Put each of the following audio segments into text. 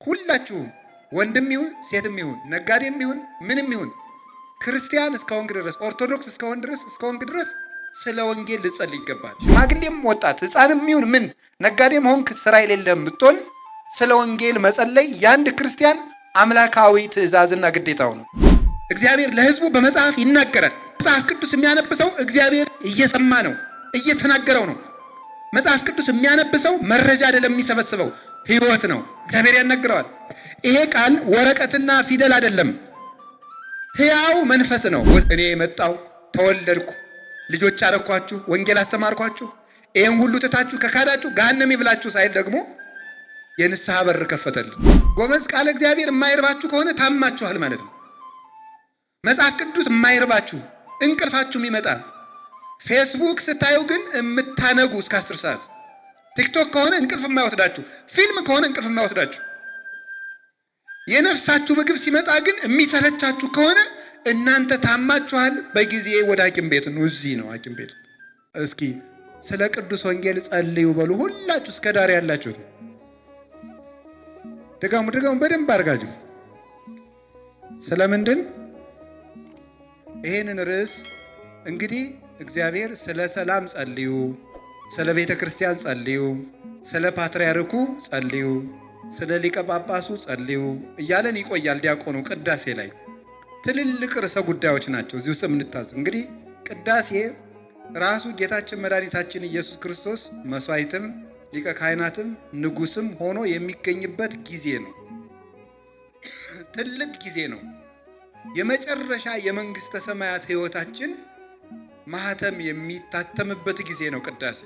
ሁላችሁም ወንድም ይሁን ሴትም ይሁን ነጋዴም ይሁን ምንም ይሁን ክርስቲያን እስከሆንክ ድረስ ኦርቶዶክስ እስከሆንክ ድረስ ስለ ወንጌል ልጸልይ ይገባል። ሽማግሌም ወጣት ሕፃንም ይሁን ምን ነጋዴም ሆንክ ስራ የሌለም ብትሆን ስለ ወንጌል መጸለይ የአንድ ክርስቲያን አምላካዊ ትእዛዝና ግዴታው ነው። እግዚአብሔር ለሕዝቡ በመጽሐፍ ይናገራል። መጽሐፍ ቅዱስ የሚያነብሰው እግዚአብሔር እየሰማ ነው፣ እየተናገረው ነው። መጽሐፍ ቅዱስ የሚያነብሰው መረጃ አይደለም የሚሰበስበው ሕይወት ነው። እግዚአብሔር ያናግረዋል። ይሄ ቃል ወረቀትና ፊደል አይደለም፣ ሕያው መንፈስ ነው። እኔ የመጣው ተወለድኩ፣ ልጆች አረኳችሁ፣ ወንጌል አስተማርኳችሁ፣ ይህን ሁሉ ትታችሁ ከካዳችሁ ገሃነም ይብላችሁ ሳይል ደግሞ የንስሐ በር ከፈተልን። ጎበዝ፣ ቃለ እግዚአብሔር የማይርባችሁ ከሆነ ታማችኋል ማለት ነው። መጽሐፍ ቅዱስ የማይርባችሁ እንቅልፋችሁም ይመጣል። ፌስቡክ ስታዩ ግን የምታነጉ እስከ 10 ሰዓት፣ ቲክቶክ ከሆነ እንቅልፍ የማይወስዳችሁ፣ ፊልም ከሆነ እንቅልፍ የማይወስዳችሁ፣ የነፍሳችሁ ምግብ ሲመጣ ግን የሚሰለቻችሁ ከሆነ እናንተ ታማችኋል። በጊዜ ወደ ሐኪም ቤት ነው። እዚህ ነው ሐኪም ቤቱ። እስኪ ስለ ቅዱስ ወንጌል ጸልዩ በሉ ሁላችሁ እስከ ዳር ያላችሁት። ደጋሙ በደንብ አድርጋችሁ ስለምንድን ይሄንን ርዕስ እንግዲህ እግዚአብሔር ስለ ሰላም ጸልዩ፣ ስለ ቤተ ክርስቲያን ጸልዩ፣ ስለ ፓትርያርኩ ጸልዩ፣ ስለ ሊቀ ጳጳሱ ጸልዩ እያለን ይቆያል። ዲያቆኑ ቅዳሴ ላይ ትልልቅ ርዕሰ ጉዳዮች ናቸው እዚህ ውስጥ የምንታዘው። እንግዲህ ቅዳሴ ራሱ ጌታችን መድኃኒታችን ኢየሱስ ክርስቶስ መስዋዕትም ሊቀ ካህናትም ንጉስም ሆኖ የሚገኝበት ጊዜ ነው። ትልቅ ጊዜ ነው። የመጨረሻ የመንግስተ ሰማያት ሕይወታችን ማህተም የሚታተምበት ጊዜ ነው ቅዳሴ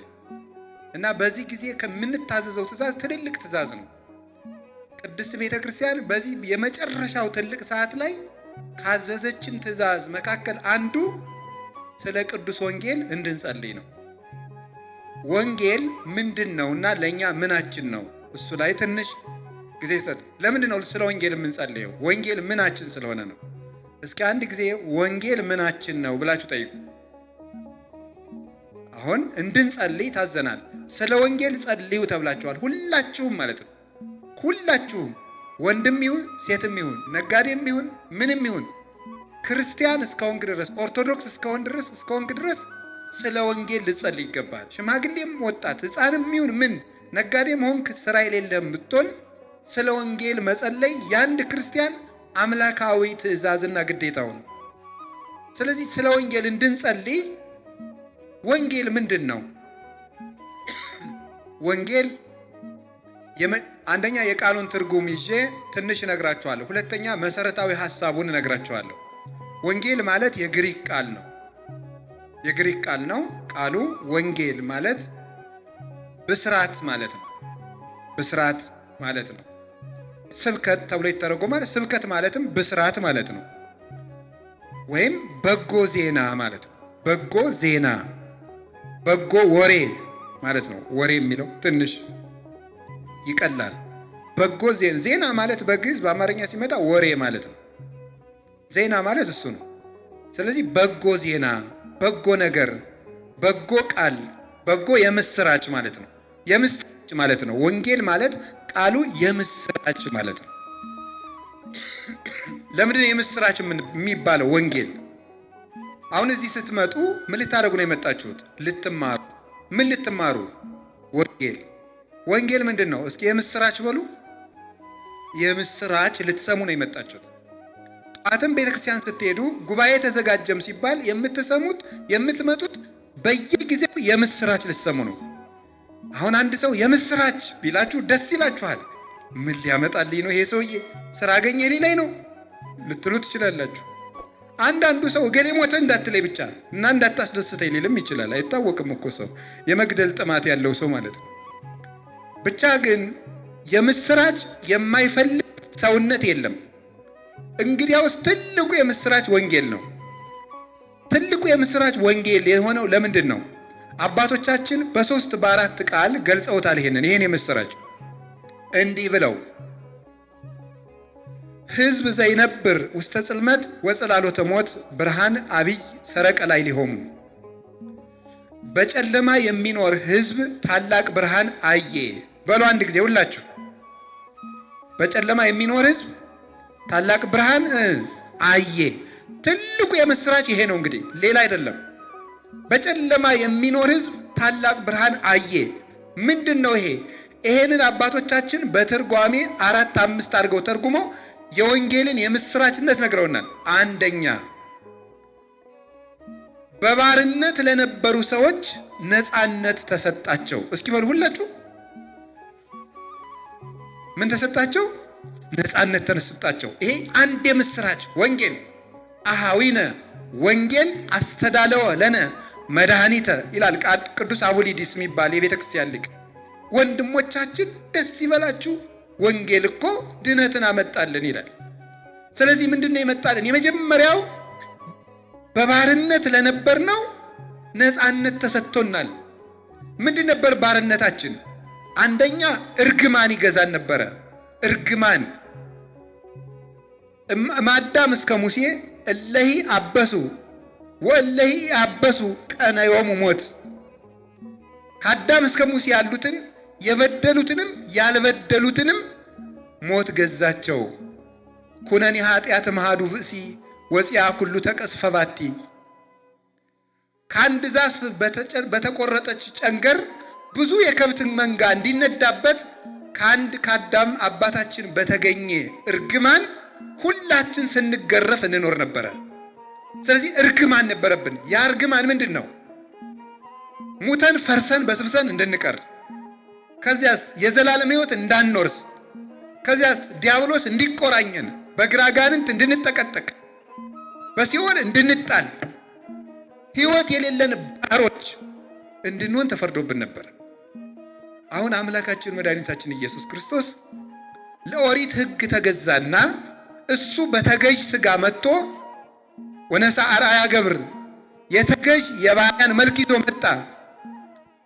እና በዚህ ጊዜ ከምንታዘዘው ትእዛዝ ትልልቅ ትእዛዝ ነው። ቅድስት ቤተ ክርስቲያን በዚህ የመጨረሻው ትልቅ ሰዓት ላይ ካዘዘችን ትእዛዝ መካከል አንዱ ስለ ቅዱስ ወንጌል እንድንጸልይ ነው። ወንጌል ምንድን ነው እና ለእኛ ምናችን ነው? እሱ ላይ ትንሽ ጊዜ ይሰጥ። ለምንድን ነው ስለ ወንጌል የምንጸልየው? ወንጌል ምናችን ስለሆነ ነው። እስኪ አንድ ጊዜ ወንጌል ምናችን ነው ብላችሁ ጠይቁ። አሁን እንድንጸልይ ታዘናል። ስለ ወንጌል ጸልዩ ተብላችኋል። ሁላችሁም ማለት ነው። ሁላችሁም ወንድም ይሁን ሴትም ይሁን ነጋዴም ይሁን ምንም ይሁን ክርስቲያን እስከሆንክ ድረስ ኦርቶዶክስ እስከሆንክ ድረስ ስለ ወንጌል ልጸልይ ይገባል። ሽማግሌም ወጣት ሕፃንም ይሁን ምን ነጋዴም ሆንክ ስራ የሌለም ብትሆን ስለ ወንጌል መጸለይ የአንድ ክርስቲያን አምላካዊ ትእዛዝና ግዴታው ነው። ስለዚህ ስለ ወንጌል እንድንጸልይ ወንጌል ምንድን ነው? ወንጌል አንደኛ የቃሉን ትርጉም ይዤ ትንሽ እነግራችኋለሁ። ሁለተኛ መሰረታዊ ሐሳቡን እነግራችኋለሁ። ወንጌል ማለት የግሪክ ቃል ነው። የግሪክ ቃል ነው። ቃሉ ወንጌል ማለት ብስራት ማለት ነው። ብስራት ማለት ነው። ስብከት ተብሎ ይተረጎማል። ስብከት ማለትም ብስራት ማለት ነው። ወይም በጎ ዜና ማለት ነው። በጎ ዜና፣ በጎ ወሬ ማለት ነው። ወሬ የሚለው ትንሽ ይቀላል። በጎ ዜና ማለት በግዕዝ በአማርኛ ሲመጣ ወሬ ማለት ነው። ዜና ማለት እሱ ነው። ስለዚህ በጎ ዜና፣ በጎ ነገር፣ በጎ ቃል፣ በጎ የምስራች ማለት ነው። የምስራች ማለት ነው። ወንጌል ማለት ቃሉ የምስራች ማለት ነው። ለምንድን ነው የምስራች የሚባለው? ወንጌል አሁን እዚህ ስትመጡ ምን ልታደርጉ ነው የመጣችሁት? ልትማሩ። ምን ልትማሩ? ወንጌል። ወንጌል ምንድን ነው? እስኪ የምስራች በሉ። የምስራች ልትሰሙ ነው የመጣችሁት። ጧትም ቤተክርስቲያን ስትሄዱ ጉባኤ ተዘጋጀም ሲባል የምትመጡት በየጊዜው የምስራች ልትሰሙ ነው። አሁን አንድ ሰው የምስራች ቢላችሁ ደስ ይላችኋል። ምን ሊያመጣልኝ ነው ይሄ ሰውዬ? ስራ አገኘ ሊለኝ ነው ልትሉ ትችላላችሁ። አንዳንዱ ሰው እገሌ ሞተ እንዳትለይ ብቻ እና እንዳታስደስተኝ ሊልም ይችላል። አይታወቅም እኮ ሰው የመግደል ጥማት ያለው ሰው ማለት ነው። ብቻ ግን የምስራች የማይፈልግ ሰውነት የለም። እንግዲያውስ ትልቁ የምስራች ወንጌል ነው። ትልቁ የምስራች ወንጌል የሆነው ለምንድን ነው? አባቶቻችን በ3 በ4 ቃል ገልጸውታል። ይሄን የምስራች እንዲህ ብለው ሕዝብ ዘይነብር ውስተ ጽልመት ወጽላሎተ ሞት ብርሃን አብይ ሰረቀ ላይ ሊሆሙ። በጨለማ የሚኖር ሕዝብ ታላቅ ብርሃን አየ በሉ አንድ ጊዜ ሁላችሁ። በጨለማ የሚኖር ሕዝብ ታላቅ ብርሃን አየ። ትልቁ የምስራች ይሄ ነው እንግዲህ ሌላ አይደለም። በጨለማ የሚኖር ሕዝብ ታላቅ ብርሃን አየ። ምንድን ነው ይሄ? ይሄንን አባቶቻችን በትርጓሜ 4 5 አድርገው ተርጉመው የወንጌልን የምስራችነት ነግረውናል። አንደኛ በባርነት ለነበሩ ሰዎች ነፃነት ተሰጣቸው። እስኪ በሉ ሁላችሁ ምን ተሰጣቸው? ነፃነት ተሰጣቸው። ይሄ አንድ የምስራች ወንጌል። አሃዊነ ወንጌል አስተዳለወ ለነ መድኃኒተ ይላል ቅዱስ አቡሊዲስ የሚባል የቤተ ክርስቲያን ሊቅ። ወንድሞቻችን ደስ ይበላችሁ፣ ወንጌል እኮ ድነትን አመጣልን ይላል። ስለዚህ ምንድነው የመጣልን? የመጀመሪያው በባርነት ለነበርነው ነፃነት ተሰጥቶናል። ምንድን ነበር ባርነታችን? አንደኛ እርግማን ይገዛን ነበረ። እርግማን ማዳም እስከ ሙሴ እለሂ አበሱ ወእለሂ አበሱ ቀነዮሙ ሞት። ከአዳም እስከ ሙሴ ያሉትን የበደሉትንም ያልበደሉትንም ሞት ገዛቸው። ኩነኔ ኃጢአት መሃዱ ብእሲ ወፂያ ኩሉ ተቀስፈ ባቲ። ከአንድ ዛፍ በተቆረጠች ጨንገር ብዙ የከብትን መንጋ እንዲነዳበት ከአንድ ከአዳም አባታችን በተገኘ እርግማን ሁላችን ስንገረፍ እንኖር ነበረ። ስለዚህ እርግማን ነበረብን። ያ እርግማን ምንድን ነው? ሙተን ፈርሰን በስብሰን እንድንቀር፣ ከዚያስ የዘላለም ሕይወት እንዳንኖርስ፣ ከዚያስ ዲያብሎስ እንዲቆራኘን፣ በግራ አጋንንት እንድንጠቀጠቅ፣ በሲኦል እንድንጣል፣ ሕይወት የሌለን ባሮች እንድንሆን ተፈርዶብን ነበር። አሁን አምላካችን መድኃኒታችን ኢየሱስ ክርስቶስ ለኦሪት ሕግ ተገዛና እሱ በተገዥ ሥጋ መጥቶ ወነሳ አርአያ ገብር የተገዥ የባሪያን መልክ ይዞ መጣ።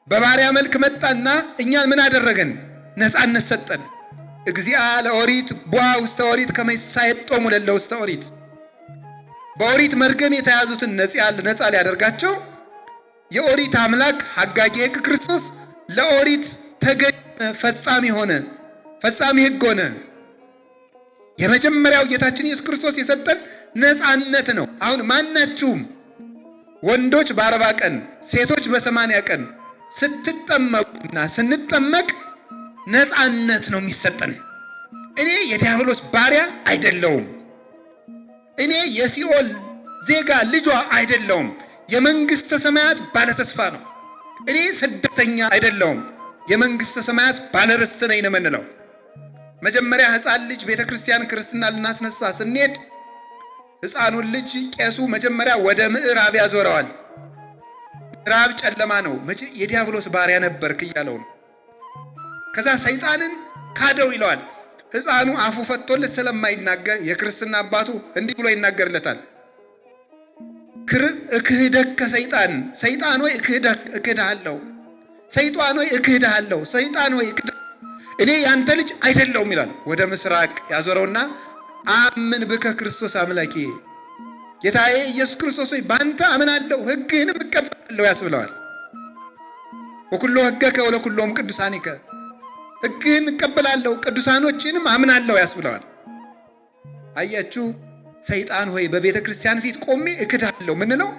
በባሪያ መልክ መጣና እኛን ምን አደረገን? ነፃነት ሰጠን። እግዚአ ለኦሪት ቧ ውስተ ኦሪት ከመ ይሳየጦሙ ለእለ ውስተ ኦሪት። በኦሪት መርገም የተያዙትን ነፃ ሊያደርጋቸው የኦሪት አምላክ ሐጋጌ ሕግ ክርስቶስ ለኦሪት ተገዥ ፈጻሚ ሆነ፣ ፈጻሚ ሕግ ሆነ። የመጀመሪያው ጌታችን ኢየሱስ ክርስቶስ የሰጠን ነፃነት ነው። አሁን ማናችሁም ወንዶች በ40 ቀን ሴቶች በ80 ቀን ስትጠመቁና ስንጠመቅ ነፃነት ነው የሚሰጠን። እኔ የዲያብሎስ ባሪያ አይደለሁም። እኔ የሲኦል ዜጋ ልጇ አይደለሁም። የመንግሥተ ሰማያት ባለተስፋ ነው። እኔ ስደተኛ አይደለሁም። የመንግሥተ ሰማያት ባለርስት ነኝ ነው የምንለው። መጀመሪያ ሕፃን ልጅ ቤተ ክርስቲያን ክርስትና ልናስነሳ ስንሄድ ሕፃኑን ልጅ ቄሱ መጀመሪያ ወደ ምዕራብ ያዞረዋል። ምዕራብ ጨለማ ነው፣ የዲያብሎስ ባሪያ ነበርክ እያለው ነው። ከዛ ሰይጣንን ካደው ይለዋል። ሕፃኑ አፉ ፈቶለት ስለማይናገር የክርስትና አባቱ እንዲህ ብሎ ይናገርለታል። እክህደከ ሰይጣን፣ ሰይጣን ሆይ እክህድሃለሁ፣ ሰይጣን ሆይ እክህድሃለሁ፣ ሰይጣን ሆይ እኔ ያንተ ልጅ አይደለሁም ይላል። ወደ ምስራቅ ያዞረውና አምን ብከ ክርስቶስ አምላኬ፣ ጌታዬ ኢየሱስ ክርስቶስ ሆይ በአንተ አምናለሁ ሕግህንም እቀበላለሁ ያስብለዋል። ወኩሎ ሕገከ ወለኩሎም ቅዱሳኒከ፣ ሕግህን እቀበላለሁ ቅዱሳኖችንም አምናለሁ ያስብለዋል። አያችሁ፣ ሰይጣን ሆይ በቤተ ክርስቲያን ፊት ቆሜ እክድሃለሁ ምን ነው?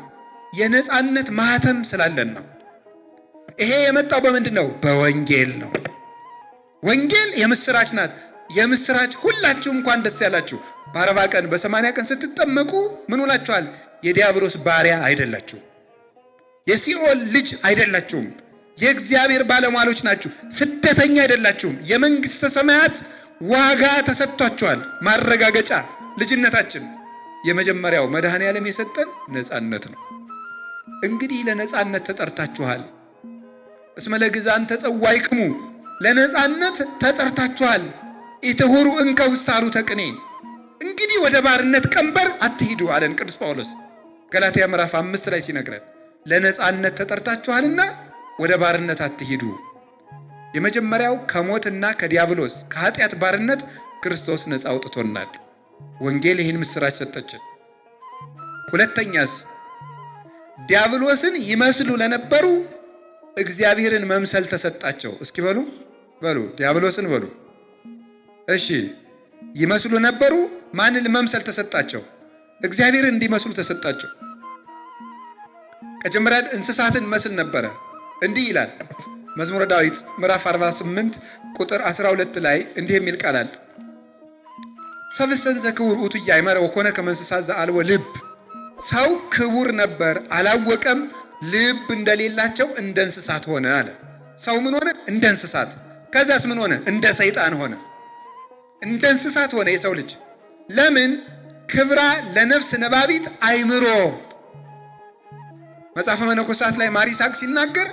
የነፃነት ማህተም ስላለን ነው። ይሄ የመጣው በምንድን ነው? በወንጌል ነው። ወንጌል የምስራች ናት። የምስራች ሁላችሁ እንኳን ደስ ያላችሁ። በ40 ቀን በ80 ቀን ስትጠመቁ ምን ሆናችኋል? የዲያብሎስ ባሪያ አይደላችሁ። የሲኦል ልጅ አይደላችሁም። የእግዚአብሔር ባለሟሎች ናችሁ። ስደተኛ አይደላችሁም። የመንግሥተ ሰማያት ዋጋ ተሰጥቷችኋል። ማረጋገጫ ልጅነታችን። የመጀመሪያው መድኃኔ ዓለም የሰጠን ነፃነት ነው። እንግዲህ ለነፃነት ተጠርታችኋል። እስመ ለግዛን ተጸዋይክሙ፣ ለነፃነት ተጠርታችኋል። ኢትሁሩ እንከ ውስተ ሐሩተ ቅኔ፣ እንግዲህ ወደ ባርነት ቀንበር አትሂዱ አለን ቅዱስ ጳውሎስ ገላትያ ምዕራፍ 5 ላይ ሲነግረን፣ ለነፃነት ተጠርታችኋልና ወደ ባርነት አትሂዱ። የመጀመሪያው ከሞትና ከዲያብሎስ ከኃጢአት ባርነት ክርስቶስ ነፃ አውጥቶናል። ወንጌል ይህን ምስራች ሰጠችን። ሁለተኛስ ዲያብሎስን ይመስሉ ለነበሩ እግዚአብሔርን መምሰል ተሰጣቸው። እስኪ በሉ ዲያብሎስን በሉ። እሺ ይመስሉ ነበሩ። ማንን መምሰል ተሰጣቸው? እግዚአብሔርን እንዲመስሉ ተሰጣቸው። ከመጀመሪያ እንስሳትን መስል ነበረ። እንዲህ ይላል መዝሙረ ዳዊት ምዕራፍ 48 ቁጥር 12 ላይ እንዲህ የሚል ቃል አለ። ሰብእሰን ዘክቡር ውእቱ ኢያእመረ ወኮነ ከመ እንስሳ ዘአልቦ ልብ። ሰው ክቡር ነበር አላወቀም፣ ልብ እንደሌላቸው እንደ እንስሳት ሆነ አለ። ሰው ምን ሆነ? እንደ እንስሳት። ከዛስ ምን ሆነ? እንደ ሰይጣን ሆነ። እንደ እንስሳት ሆነ የሰው ልጅ። ለምን? ክብራ ለነፍስ ነባቢት አይምሮ። መጽሐፈ መነኮሳት ላይ ማር ይስሐቅ ሲናገር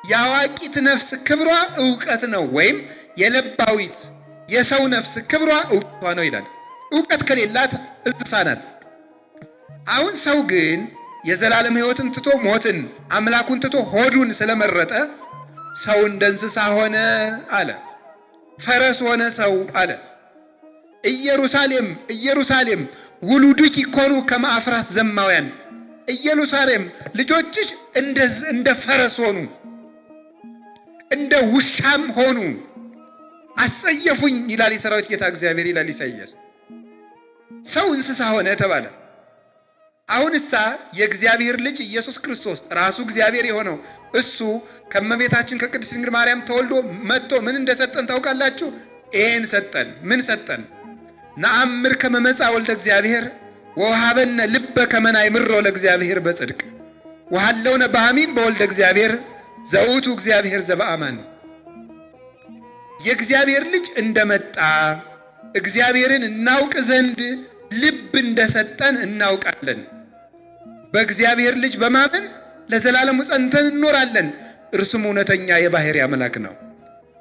የአዋቂት ነፍስ ክብሯ ዕውቀት ነው፣ ወይም የለባዊት የሰው ነፍስ ክብሯ ዕውቀቷ ነው ይላል። ዕውቀት ከሌላት እንስሳ ናት። አሁን ሰው ግን የዘላለም ሕይወትን ትቶ ሞትን፣ አምላኩን ትቶ ሆዱን ስለመረጠ ሰው እንደ እንስሳ ሆነ አለ። ፈረስ ሆነ ሰው አለ። ኢየሩሳሌም ኢየሩሳሌም ውሉድኪ ኮኑ ከመ አፍራስ ዘማውያን። ኢየሩሳሌም ልጆችሽ እንደ ፈረስ ሆኑ፣ እንደ ውሻም ሆኑ፣ አስጸየፉኝ ይላል የሰራዊት ጌታ እግዚአብሔር ይላል ኢሳይያስ። ሰው እንስሳ ሆነ ተባለ። አሁንሳ የእግዚአብሔር ልጅ ኢየሱስ ክርስቶስ ራሱ እግዚአብሔር የሆነው እሱ ከእመቤታችን ከቅድስት ድንግል ማርያም ተወልዶ መጥቶ ምን እንደሰጠን ታውቃላችሁ? ይሄን ሰጠን። ምን ሰጠን? ነአምር ከመ መጽአ ወልደ እግዚአብሔር ወወሀበነ ልበ ከመ ናእምሮ ለእግዚአብሔር በጽድቅ ወሀለውነ በአሚን በወልደ እግዚአብሔር ዘውቱ እግዚአብሔር ዘበአማን። የእግዚአብሔር ልጅ እንደመጣ እግዚአብሔርን እናውቅ ዘንድ ልብ እንደሰጠን እናውቃለን። በእግዚአብሔር ልጅ በማመን ለዘላለሙ ጸንተን እንኖራለን። እርሱም እውነተኛ የባሕርይ አምላክ ነው።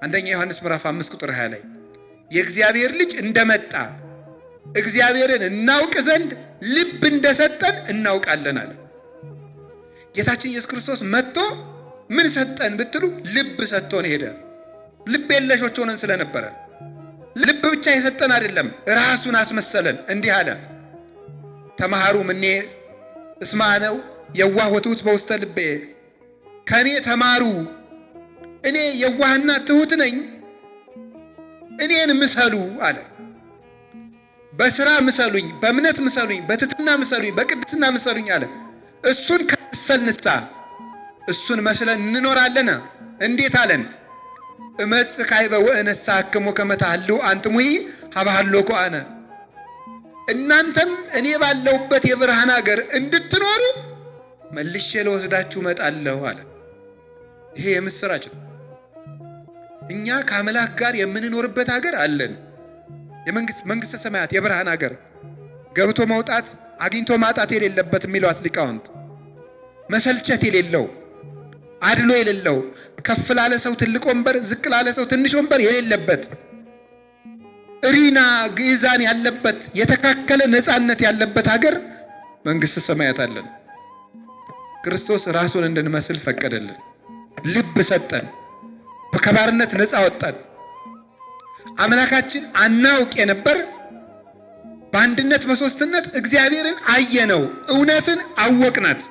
አንደኛ ዮሐንስ ምዕራፍ 5 ቁጥር 20 ላይ የእግዚአብሔር ልጅ እንደመጣ እግዚአብሔርን እናውቅ ዘንድ ልብ እንደሰጠን እናውቃለን አለ። ጌታችን ኢየሱስ ክርስቶስ መጥቶ ምን ሰጠን ብትሉ ልብ ሰጥቶን ሄደ። ልብ የለሾች ሆነን ስለነበረ ልብ ብቻ የሰጠን አይደለም፣ ራሱን አስመሰለን። እንዲህ አለ፣ ተማሃሩ እምኔ እስመ አነ የዋህ ወትሑት በውስተ ልቤ። ከኔ ተማሩ፣ እኔ የዋህና ትሑት ነኝ፣ እኔን ምሰሉ አለ። በስራ ምሰሉኝ፣ በእምነት ምሰሉኝ፣ በትሕትና ምሰሉኝ፣ በቅድስና ምሰሉኝ አለ። እሱን ከመሰልንሳ እሱን መስለን እንኖራለን። እንዴት አለን? እመጽእ ካዕበ ወእነሣእክሙ ከመ ታህልው አንትሙሂ ሀበ ሀሎኩ አነ። እናንተም እኔ ባለሁበት የብርሃን ሀገር እንድትኖሩ መልሼ ለወስዳችሁ እመጣለሁ አለ። ይሄ የምስራች ነው። እኛ ከአምላክ ጋር የምንኖርበት ሀገር አለን። መንግሥተ ሰማያት የብርሃን ሀገር፣ ገብቶ መውጣት አግኝቶ ማጣት የሌለበት የሚሏት ሊቃውንት፣ መሰልቸት የሌለው አድሎ የሌለው፣ ከፍ ላለ ሰው ትልቅ ወንበር፣ ዝቅ ላለ ሰው ትንሽ ወንበር የሌለበት፣ እሪና ግዕዛን ያለበት፣ የተካከለ ነፃነት ያለበት ሀገር መንግሥተ ሰማያት አለን። ክርስቶስ ራሱን እንድንመስል ፈቀደልን። ልብ ሰጠን። ከባርነት ነፃ ወጣን። አምላካችን አናውቅ የነበር በአንድነት በሦስትነት እግዚአብሔርን አየነው፣ እውነትን አወቅናት።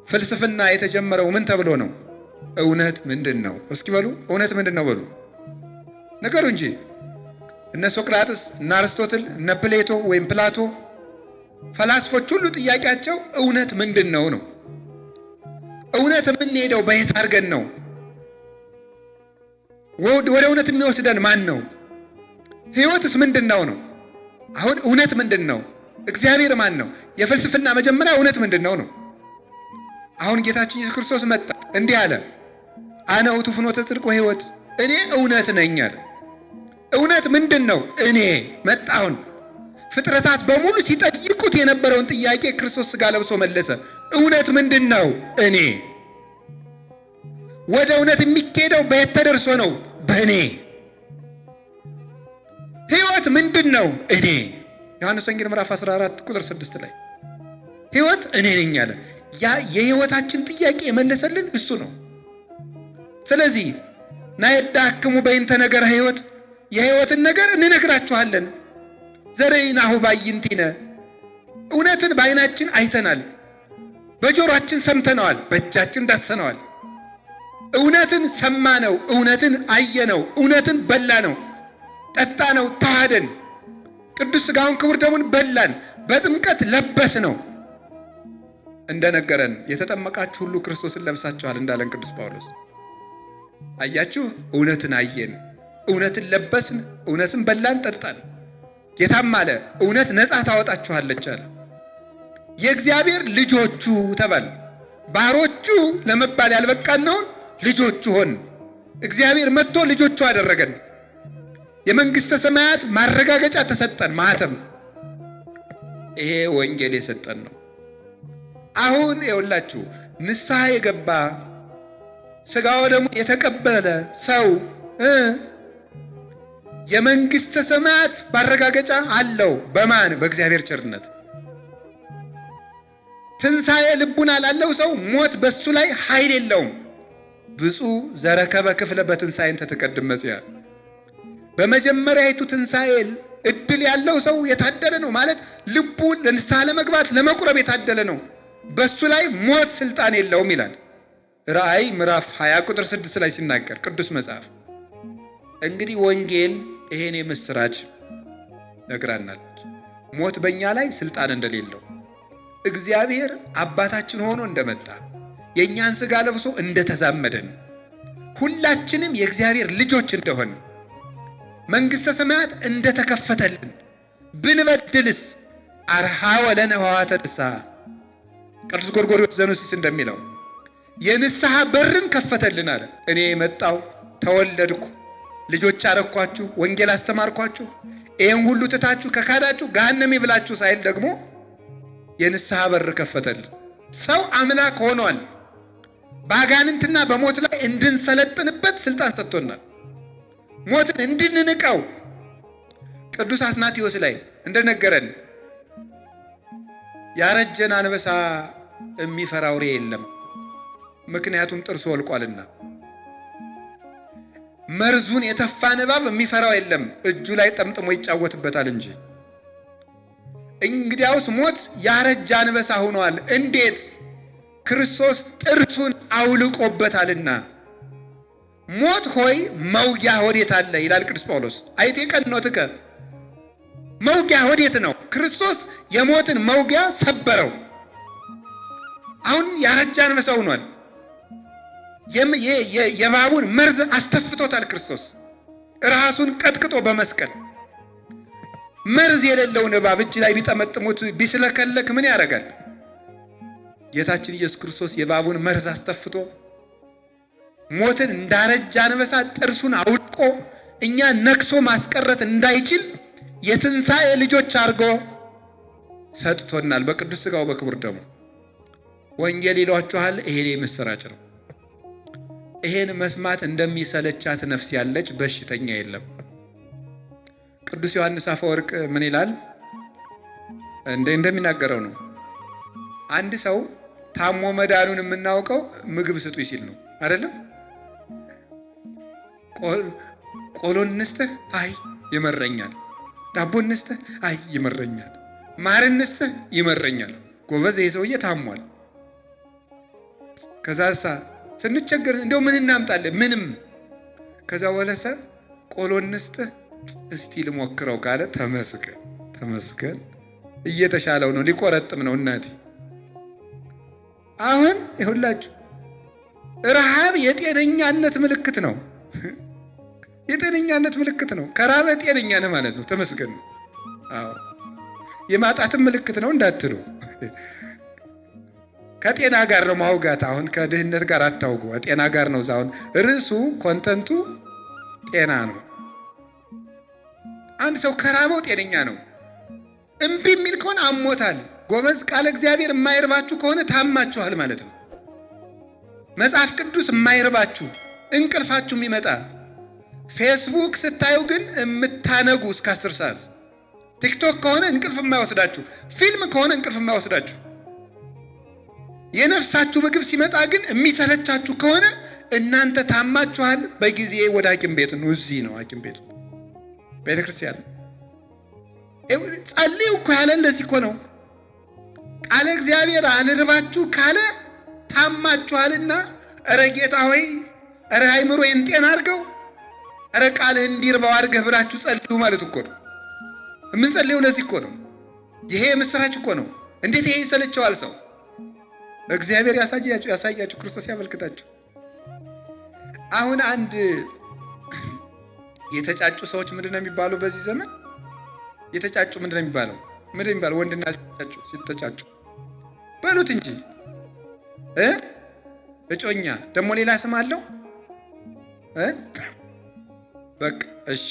ፍልስፍና የተጀመረው ምን ተብሎ ነው? እውነት ምንድን ነው? እስኪ በሉ፣ እውነት ምንድን ነው በሉ፣ ነገሩ እንጂ። እነ ሶቅራጥስ፣ እነ አርስቶትል፣ እነ ፕሌቶ ወይም ፕላቶ ፈላስፎች ሁሉ ጥያቄያቸው እውነት ምንድን ነው ነው። እውነት የምንሄደው በየት አድርገን ነው? ወደ እውነት የሚወስደን ማን ነው? ሕይወትስ ምንድን ነው ነው? አሁን እውነት ምንድን ነው? እግዚአብሔር ማን ነው? የፍልስፍና መጀመሪያ እውነት ምንድን ነው ነው። አሁን ጌታችን ኢየሱስ ክርስቶስ መጣ፣ እንዲህ አለ፣ አነ ውእቱ ፍኖተ ጽድቅ ወሕይወት፣ እኔ እውነት ነኝ አለ። እውነት ምንድን ነው? እኔ መጣሁን። ፍጥረታት በሙሉ ሲጠይቁት የነበረውን ጥያቄ ክርስቶስ ሥጋ ለብሶ መለሰ። እውነት ምንድን ነው? እኔ። ወደ እውነት የሚካሄደው በየት ተደርሶ ነው? በእኔ። ሕይወት ምንድን ነው? እኔ። ዮሐንስ ወንጌል ምዕራፍ 14 ቁጥር 6 ላይ ሕይወት እኔ ነኝ አለ። ያ የሕይወታችን ጥያቄ የመለሰልን እሱ ነው። ስለዚህ ናየዳክሙ በይንተ ነገረ ሕይወት፣ የሕይወትን ነገር እንነግራችኋለን። ዘረይናሁ ባይንቲነ፣ እውነትን በዓይናችን አይተናል፣ በጆሮአችን ሰምተነዋል፣ በእጃችን ዳሰነዋል። እውነትን ሰማነው፣ እውነትን አየነው፣ እውነትን በላነው። ጠጣ ነው፣ ተዋህደን፣ ቅዱስ ሥጋውን ክቡር ደሙን በላን፣ በጥምቀት ለበስ ነው። እንደነገረን የተጠመቃችሁ ሁሉ ክርስቶስን ለብሳችኋል እንዳለን ቅዱስ ጳውሎስ። አያችሁ፣ እውነትን አየን፣ እውነትን ለበስን፣ እውነትን በላን ጠጣን። ጌታም አለ እውነት ነፃ ታወጣችኋለች አለ። የእግዚአብሔር ልጆቹ ተባል። ባሮቹ ለመባል ያልበቃነውን ልጆቹ ሆን። እግዚአብሔር መጥቶ ልጆቹ አደረገን። የመንግሥተ ሰማያት ማረጋገጫ ተሰጠን፣ ማህተም። ይሄ ወንጌል የሰጠን ነው። አሁን ይኸውላችሁ ንስሐ የገባ ሥጋው ደግሞ የተቀበለ ሰው የመንግሥተ ሰማያት ማረጋገጫ አለው። በማን? በእግዚአብሔር ቸርነት። ትንሣኤ ልቡና ላለው ሰው ሞት በሱ ላይ ኃይል የለውም። ብፁዕ ዘረከበ ክፍለ በትንሣኤን ተተቀድም መጽያ። በመጀመሪያይቱ ትንሣኤ እድል ያለው ሰው የታደለ ነው ማለት ልቡ ለንስሐ ለመግባት ለመቁረብ የታደለ ነው። በሱ ላይ ሞት ስልጣን የለውም ይላል ራእይ ምዕራፍ 20 ቁጥር 6 ላይ ሲናገር ቅዱስ መጽሐፍ። እንግዲህ ወንጌል ይሄን የምስራች ነግራናለች። ሞት በእኛ ላይ ስልጣን እንደሌለው፣ እግዚአብሔር አባታችን ሆኖ እንደመጣ፣ የእኛን ሥጋ ለብሶ እንደተዛመደን፣ ሁላችንም የእግዚአብሔር ልጆች እንደሆን፣ መንግሥተ ሰማያት እንደተከፈተልን፣ ብንበድልስ አርሃ ወለነ ኅዋተ ንስሐ ቅዱስ ጎርጎርዮስ ዘኑሲስ እንደሚለው የንስሐ በርን ከፈተልን አለ። እኔ የመጣው ተወለድኩ፣ ልጆች አረኳችሁ፣ ወንጌል አስተማርኳችሁ፣ ይህን ሁሉ ትታችሁ ከካዳችሁ ገሃነም ይብላችሁ ሳይል ደግሞ የንስሐ በር ከፈተልን። ሰው አምላክ ሆኗል። በአጋንንትና በሞት ላይ እንድንሰለጥንበት ስልጣን ሰጥቶናል። ሞትን እንድንንቀው ቅዱስ አትናቴዎስ ላይ እንደነገረን ያረጀን አንበሳ የሚፈራ አውሬ የለም፣ ምክንያቱም ጥርሱ ወልቋልና። መርዙን የተፋን እባብ የሚፈራው የለም፣ እጁ ላይ ጠምጥሞ ይጫወትበታል እንጂ። እንግዲያውስ ሞት ያረጀ አንበሳ ሆኗል። እንዴት? ክርስቶስ ጥርሱን አውልቆበታልና። ሞት ሆይ መውጊያ ወዴት አለ ይላል ቅዱስ ጳውሎስ። አይቴ ቀኖትከ፣ መውጊያ ወዴት ነው? ክርስቶስ የሞትን መውጊያ ሰበረው። አሁን ያረጀ አንበሳ ሆኗል። የእባቡን መርዝ አስተፍቶታል ክርስቶስ ራሱን ቀጥቅጦ በመስቀል። መርዝ የሌለውን እባብ እጅ ላይ ቢጠመጥሙት ቢስለከለክ ምን ያደርጋል? ጌታችን ኢየሱስ ክርስቶስ የእባቡን መርዝ አስተፍቶ ሞትን እንዳረጀ አንበሳ ጥርሱን አውልቆ እኛ ነክሶ ማስቀረት እንዳይችል የትንሣኤ ልጆች አድርጎ ሰጥቶናል በቅዱስ ሥጋው በክቡር ደሙ። ወንጌል ይሏችኋል። ይሄን የምስራች ነው። ይሄን መስማት እንደሚሰለቻት ነፍስ ያለች በሽተኛ የለም። ቅዱስ ዮሐንስ አፈወርቅ ምን ይላል? እንደሚናገረው ነው። አንድ ሰው ታሞ መዳኑን የምናውቀው ምግብ ስጡኝ ሲል ነው አይደለም? ቆሎን እንስጥህ፣ አይ ይመረኛል። ዳቦ እንስጥህ፣ አይ ይመረኛል። ማር እንስጥህ፣ ይመረኛል። ጎበዝ፣ ይሄ ሰውዬ ታሟል። ከዛሳ ስንቸገር እንደው ምን እናምጣለን? ምንም። ከዛ ወለሰ ቆሎን እንስጥህ፣ እስቲ ልሞክረው ካለ ተመስገን ተመስገን፣ እየተሻለው ነው፣ ሊቆረጥም ነው። እናቴ አሁን ይሁላችሁ ረሃብ የጤነኛነት ምልክት ነው። የጤነኛነት ምልክት ነው። ከራበ ጤነኛ ነህ ማለት ነው። ተመስገን ነው። አዎ የማጣትም ምልክት ነው እንዳትሉ። ከጤና ጋር ነው ማውጋት። አሁን ከድህነት ጋር አታውጉ። ጤና ጋር ነው። አሁን ርዕሱ ኮንተንቱ ጤና ነው። አንድ ሰው ከራበው ጤነኛ ነው። እምቢ የሚል ከሆነ አሞታል። ጎበዝ፣ ቃለ እግዚአብሔር የማይርባችሁ ከሆነ ታማችኋል ማለት ነው። መጽሐፍ ቅዱስ የማይርባችሁ እንቅልፋችሁ የሚመጣ ፌስቡክ ስታዩ ግን የምታነጉ እስከ 10 ሰዓት፣ ቲክቶክ ከሆነ እንቅልፍ የማይወስዳችሁ፣ ፊልም ከሆነ እንቅልፍ የማይወስዳችሁ፣ የነፍሳችሁ ምግብ ሲመጣ ግን የሚሰለቻችሁ ከሆነ እናንተ ታማችኋል። በጊዜ ወደ ሐኪም ቤት ነው። እዚህ ነው ሐኪም ቤቱ፣ ቤተ ክርስቲያን። ጸልዩ እኮ ያለ እንደዚህ እኮ ነው። ቃለ እግዚአብሔር አልርባችሁ ካለ ታማችኋልና፣ እረ ጌታ ሆይ፣ እረ አይምሮዬን ጤና አድርገው፣ ኧረ ቃልህ እንዲርባው አድርገህ ብላችሁ ጸልዩ ማለት እኮ ነው። የምንጸልየው ለዚህ እኮ ነው። ይሄ ምስራች እኮ ነው። እንዴት ይሄ ይሰለቸዋል ሰው? እግዚአብሔር ያሳያችሁ፣ ክርስቶስ ያመልክታችሁ። አሁን አንድ የተጫጩ ሰዎች ምንድን ነው የሚባሉ? በዚህ ዘመን የተጫጩ ምንድን ነው የሚባለው? ወንድና ሲተጫጩ በሉት እንጂ እጮኛ ደግሞ ሌላ ስም አለው። በቃ እሺ።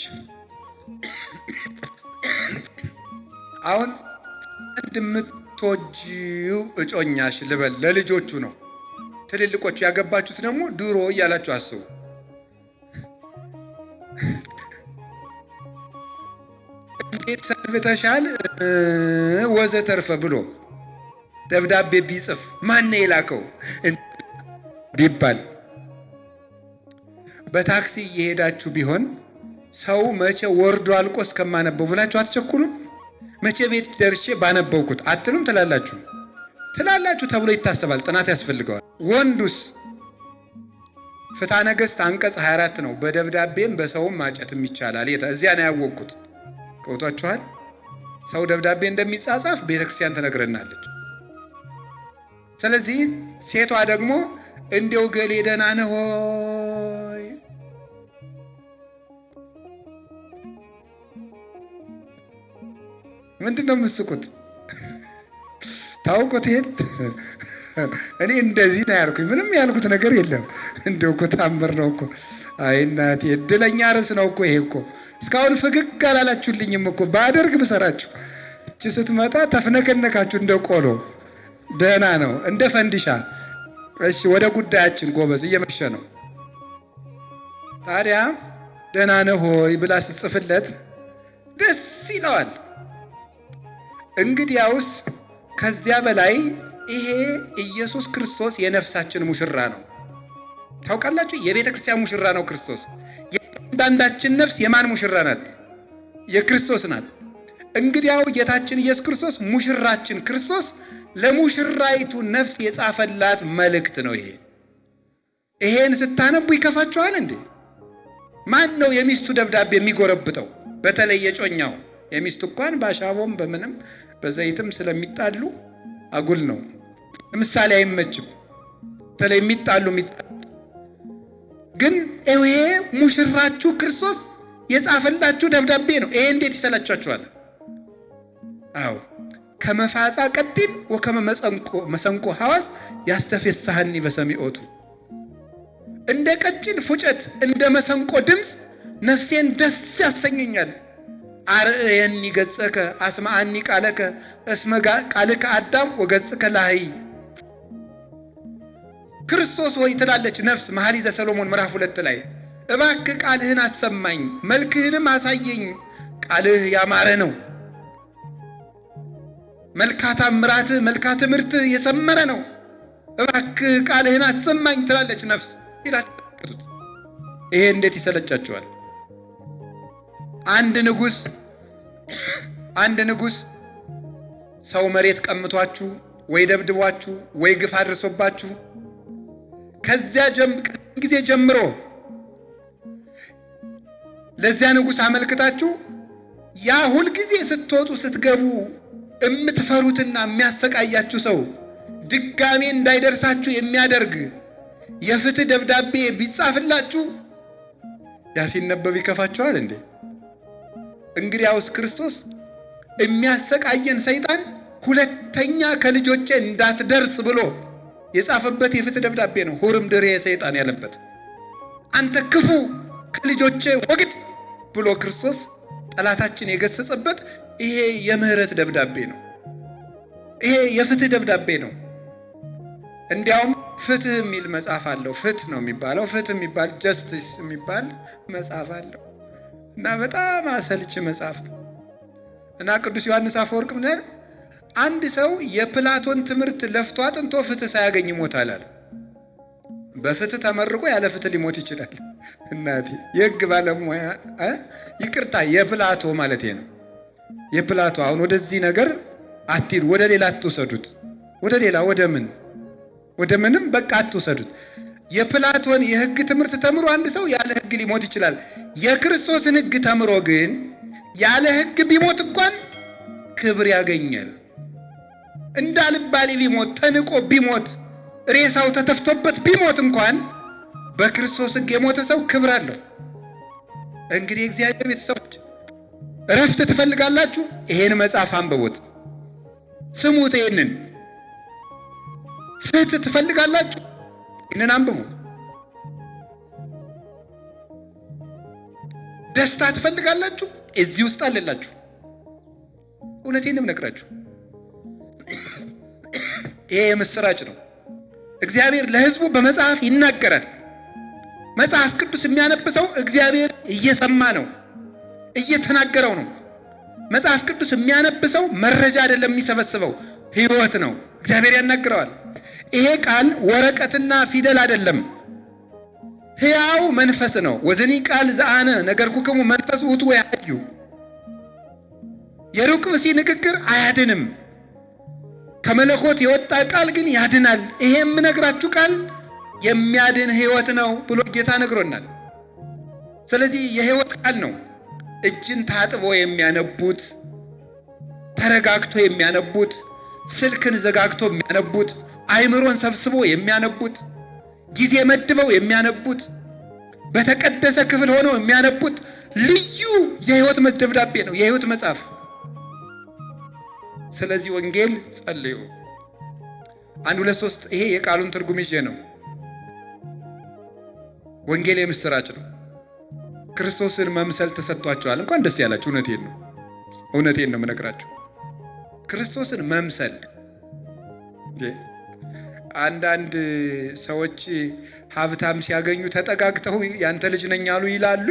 አሁን እንደምትወጂው እጮኛሽ ልበል፣ ለልጆቹ ነው። ትልልቆቹ ያገባችሁት ደግሞ ድሮ እያላችሁ አስቡ። እንዴት ሰንብተሻል ወዘተርፈ ብሎ ደብዳቤ ቢጽፍ ማን የላከው ቢባል፣ በታክሲ እየሄዳችሁ ቢሆን ሰው መቼ ወርዶ አልቆ እስከማነበው ብላችሁ አትቸኩሉም? መቼ ቤት ደርሼ ባነበውኩት አትሉም? ትላላችሁ ተብሎ ይታሰባል። ጥናት ያስፈልገዋል። ወንዱስ ፍትሐ ነገሥት አንቀጽ 24 ነው። በደብዳቤም በሰውም ማጨትም ይቻላል። እዚያ ነው ያወቅኩት። ከውቷችኋል። ሰው ደብዳቤ እንደሚጻጻፍ ቤተክርስቲያን ትነግረናለች። ስለዚህ ሴቷ ደግሞ እንዲው ገሌ ደህና ነህ ሆይ ምንድነው የምትስቁት? ታውቁት ይሄን? እኔ እንደዚህ ነው ያልኩኝ። ምንም ያልኩት ነገር የለም። እንደው እኮ ታምር ነው እኮ። አይ እናቴ እድለኛ ርዕስ ነው እኮ ይሄ እኮ። እስካሁን ፍግግ አላላችሁልኝም እኮ። ባደርግ ብሰራችሁ እቺ ስትመጣ ተፍነከነካችሁ እንደ ቆሎ። ደህና ነው እንደ ፈንዲሻ። እሺ ወደ ጉዳያችን ጎበዝ፣ እየመሸ ነው። ታዲያ ደህና ነህ ሆይ ብላ ስትጽፍለት ደስ ይለዋል። እንግዲያውስ ከዚያ በላይ ይሄ ኢየሱስ ክርስቶስ የነፍሳችን ሙሽራ ነው። ታውቃላችሁ? የቤተ ክርስቲያን ሙሽራ ነው ክርስቶስ። የአንዳንዳችን ነፍስ የማን ሙሽራ ናት? የክርስቶስ ናት። እንግዲያው ጌታችን ኢየሱስ ክርስቶስ ሙሽራችን ክርስቶስ ለሙሽራይቱ ነፍስ የጻፈላት መልእክት ነው። ይሄን ስታነቡ ይከፋችኋል እንዴ? ማን ነው የሚስቱ ደብዳቤ የሚጎረብጠው? በተለይ የጮኛው። የሚስቱ እንኳን በአሻቦም በምንም በዘይትም ስለሚጣሉ አጉል ነው። ለምሳሌ አይመችም። በተለይ የሚጣሉ ግን ይሄ ሙሽራችሁ ክርስቶስ የጻፈላችሁ ደብዳቤ ነው። ይሄ እንዴት ይሰላችኋል? አዎ ከመፋጻ ቀጢን ወከመ መሰንቆ ሐዋስ ያስተፈሳህኒ በሰሚዖቱ። እንደ ቀጭን ፉጨት እንደ መሰንቆ ድምፅ ነፍሴን ደስ ያሰኘኛል። አርእየኒ ገጸከ አስማአኒ ቃለከ እስመ ቃልከ አዳም ወገጽከ ላህይ። ክርስቶስ ሆይ ትላለች ነፍስ መኃልየ ዘሰሎሞን ምዕራፍ 2 ላይ እባክህ ቃልህን አሰማኝ፣ መልክህንም አሳየኝ። ቃልህ ያማረ ነው፣ መልካ ታምራትህ መልካ ትምህርትህ የሰመረ ነው። እባክህ ቃልህን አሰማኝ ትላለች ነፍስ ይላል። ይሄ እንዴት ይሰለቻችኋል? አንድ ንጉሥ ሰው መሬት ቀምቷችሁ ወይ ደብድቧችሁ ወይ ግፍ አድርሶባችሁ ከዚያ ጊዜ ጀምሮ ለዚያ ንጉሥ አመልክታችሁ ያ ሁል ጊዜ ስትወጡ ስትገቡ የምትፈሩትና የሚያሰቃያችሁ ሰው ድጋሜ እንዳይደርሳችሁ የሚያደርግ የፍትህ ደብዳቤ ቢጻፍላችሁ ያ ሲነበብ ይከፋችኋል እንዴ? እንግዲያውስ ክርስቶስ የሚያሰቃየን ሰይጣን ሁለተኛ ከልጆቼ እንዳትደርስ ብሎ የጻፈበት የፍትህ ደብዳቤ ነው። ሁርም ድሬ ሰይጣን ያለበት አንተ ክፉ ከልጆቼ ወግድ ብሎ ክርስቶስ ጠላታችን የገሰጸበት ይሄ የምህረት ደብዳቤ ነው። ይሄ የፍትህ ደብዳቤ ነው። እንዲያውም ፍትህ የሚል መጽሐፍ አለው። ፍትህ ነው የሚባለው። ፍትህ የሚባል ጀስቲስ የሚባል መጽሐፍ አለው እና በጣም አሰልች መጽሐፍ ነው። እና ቅዱስ ዮሐንስ አፈወርቅ ምን ያለ አንድ ሰው የፕላቶን ትምህርት ለፍቶ አጥንቶ ፍትህ ሳያገኝ ይሞታል አለ። በፍትህ ተመርቆ ያለ ፍትህ ሊሞት ይችላል። እናቴ የህግ ባለሙያ ይቅርታ፣ የፕላቶ ማለት ነው። የፕላቶ አሁን ወደዚህ ነገር አትሂዱ፣ ወደ ሌላ አትውሰዱት። ወደ ሌላ ወደ ምንም በቃ አትውሰዱት። የፕላቶን የህግ ትምህርት ተምሮ አንድ ሰው ያለ ህግ ሊሞት ይችላል። የክርስቶስን ሕግ ተምሮ ግን ያለ ሕግ ቢሞት እንኳን ክብር ያገኛል። እንዳልባሌ ቢሞት፣ ተንቆ ቢሞት፣ ሬሳው ተተፍቶበት ቢሞት እንኳን በክርስቶስ ሕግ የሞተ ሰው ክብር አለው። እንግዲህ እግዚአብሔር ቤተሰቦች እረፍት ትፈልጋላችሁ? ይሄን መጽሐፍ አንብቡት፣ ስሙት። ይሄንን ፍትህ ትፈልጋላችሁ? ይሄንን አንብቡ። ደስታ ትፈልጋላችሁ? እዚህ ውስጥ አለላችሁ። እውነቴንም ነግራችሁ ይሄ የምስራች ነው። እግዚአብሔር ለሕዝቡ በመጽሐፍ ይናገራል። መጽሐፍ ቅዱስ የሚያነብሰው እግዚአብሔር እየሰማ ነው፣ እየተናገረው ነው። መጽሐፍ ቅዱስ የሚያነብሰው መረጃ አይደለም የሚሰበስበው፣ ሕይወት ነው። እግዚአብሔር ያናግረዋል። ይሄ ቃል ወረቀትና ፊደል አይደለም፣ ሕያው መንፈስ ነው። ወዘኒ ቃል ዘአነ ነገርኩክሙ መንፈስ ውእቱ ወያሕዩ። የሩቅ ብእሲ ንግግር አያድንም፣ ከመለኮት የወጣ ቃል ግን ያድናል። ይሄ የምነግራችሁ ቃል የሚያድን ሕይወት ነው ብሎ ጌታ ነግሮናል። ስለዚህ የሕይወት ቃል ነው። እጅን ታጥቦ የሚያነቡት፣ ተረጋግቶ የሚያነቡት፣ ስልክን ዘጋግቶ የሚያነቡት፣ አይምሮን ሰብስቦ የሚያነቡት፣ ጊዜ መድበው የሚያነቡት፣ በተቀደሰ ክፍል ሆነው የሚያነቡት ልዩ የሕይወት ደብዳቤ ነው፣ የሕይወት መጽሐፍ። ስለዚህ ወንጌል ጸልዩ። 1 2 3 ይሄ የቃሉን ትርጉም ይዤ ነው። ወንጌል የምስራች ነው። ክርስቶስን መምሰል ተሰጥቷቸዋል። እንኳን ደስ ያላችሁ። እውነቴን ነው የምነግራችሁ። ክርስቶስን መምሰል አንዳንድ ሰዎች ሀብታም ሲያገኙ ተጠጋግተው ያንተ ልጅ ነኝ አሉ ይላሉ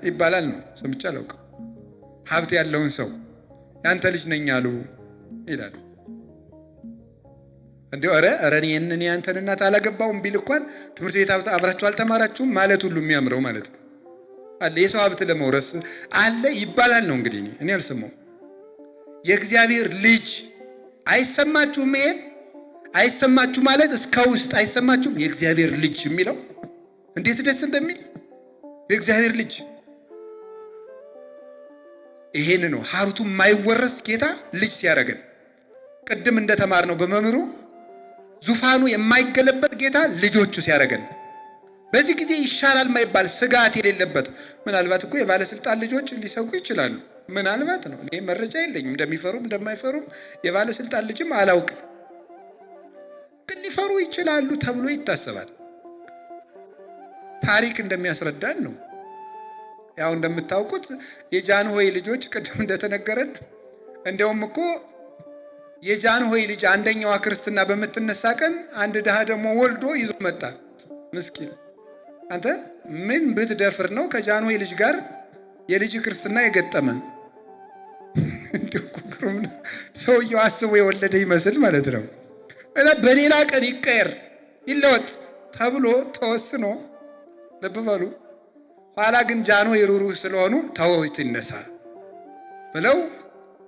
ይባላል ነው ሰምቼ አላውቅም። ሀብት ያለውን ሰው ያንተ ልጅ ነኝ አሉ ይላሉ። እንዴ ኧረ እኔ ያንተን እናት አላገባውም ቢል እንኳን ትምህርት ቤት አብራችሁ አልተማራችሁም ማለት ሁሉ የሚያምረው ማለት ነው አለ። የሰው ሀብት ለመውረስ አለ ይባላል ነው እንግዲህ እኔ አልሰማሁም። የእግዚአብሔር ልጅ አይሰማችሁም? ይሄ አይሰማችሁ ማለት እስከ ውስጥ አይሰማችሁም? የእግዚአብሔር ልጅ የሚለው እንዴት ደስ እንደሚል የእግዚአብሔር ልጅ ይሄን ነው ሀብቱ የማይወረስ ጌታ ልጅ ሲያደርገን። ቅድም እንደተማር ነው በመምሩ ዙፋኑ የማይገለበጥ ጌታ ልጆቹ ሲያደርገን፣ በዚህ ጊዜ ይሻላል ማይባል ስጋት የሌለበት። ምናልባት እኮ የባለስልጣን ልጆች ሊሰጉ ይችላሉ። ምናልባት ነው፣ እኔ መረጃ የለኝም እንደሚፈሩም እንደማይፈሩም የባለስልጣን ልጅም አላውቅም፣ ግን ሊፈሩ ይችላሉ ተብሎ ይታሰባል። ታሪክ እንደሚያስረዳን ነው። ያው እንደምታውቁት የጃንሆይ ልጆች ቅድም እንደተነገረን እንደውም እኮ የጃንሆይ ልጅ አንደኛዋ ክርስትና በምትነሳ ቀን አንድ ድሃ ደግሞ ወልዶ ይዞ መጣ። ምስኪን አንተ ምን ብትደፍር ነው ከጃንሆይ ልጅ ጋር የልጅ ክርስትና የገጠመ? እንደኩክሩም ሰውየው አስቦ የወለደ ይመስል ማለት ነው። እና በሌላ ቀን ይቀየር ይለወጥ ተብሎ ተወስኖ ልብ በሉ። ኋላ ግን ጃንሆይ ሩሩህ ስለሆኑ ተውት ይነሳ ብለው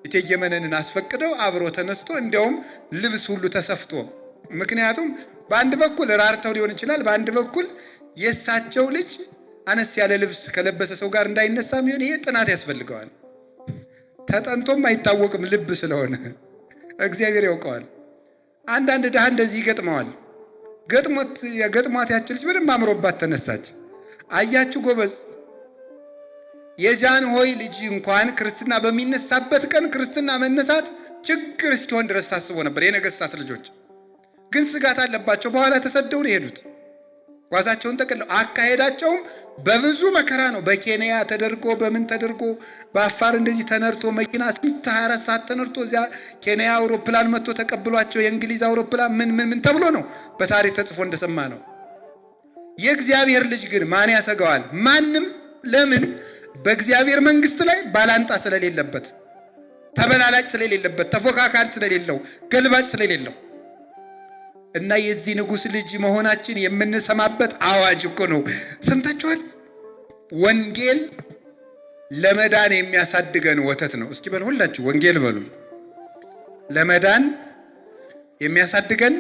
እቴጌ መነንን አስፈቅደው አብሮ ተነስቶ እንዲያውም ልብስ ሁሉ ተሰፍቶ፣ ምክንያቱም በአንድ በኩል ራርተው ሊሆን ይችላል፣ በአንድ በኩል የእሳቸው ልጅ አነስ ያለ ልብስ ከለበሰ ሰው ጋር እንዳይነሳ የሚሆን ይሄ ጥናት ያስፈልገዋል። ተጠንቶም አይታወቅም ልብ ስለሆነ እግዚአብሔር ያውቀዋል። አንዳንድ ድሃ እንደዚህ ይገጥመዋል። ገጥሟት ያች ልጅ ምንም አምሮባት ተነሳች። አያችሁ ጎበዝ፣ የጃንሆይ ልጅ እንኳን ክርስትና በሚነሳበት ቀን ክርስትና መነሳት ችግር እስኪሆን ድረስ ታስቦ ነበር። የነገስታት ልጆች ግን ስጋት አለባቸው። በኋላ ተሰደው ነው የሄዱት። ጓዛቸውን ጠቅልለው አካሄዳቸውም በብዙ መከራ ነው። በኬንያ ተደርጎ በምን ተደርጎ በአፋር እንደዚህ ተነርቶ መኪና 24 ሰዓት ተነርቶ እዚያ ኬንያ አውሮፕላን መጥቶ ተቀብሏቸው የእንግሊዝ አውሮፕላን ምን ተብሎ ነው በታሪክ ተጽፎ እንደሰማ ነው። የእግዚአብሔር ልጅ ግን ማን ያሰጋዋል? ማንም። ለምን? በእግዚአብሔር መንግስት ላይ ባላንጣ ስለሌለበት፣ ተበላላጭ ስለሌለበት፣ ተፎካካሪ ስለሌለው፣ ገልባጭ ስለሌለው እና የዚህ ንጉሥ ልጅ መሆናችን የምንሰማበት አዋጅ እኮ ነው። ሰምታችኋል? ወንጌል ለመዳን የሚያሳድገን ወተት ነው። እስኪ በል ሁላችሁ ወንጌል በሉ። ለመዳን የሚያሳድገን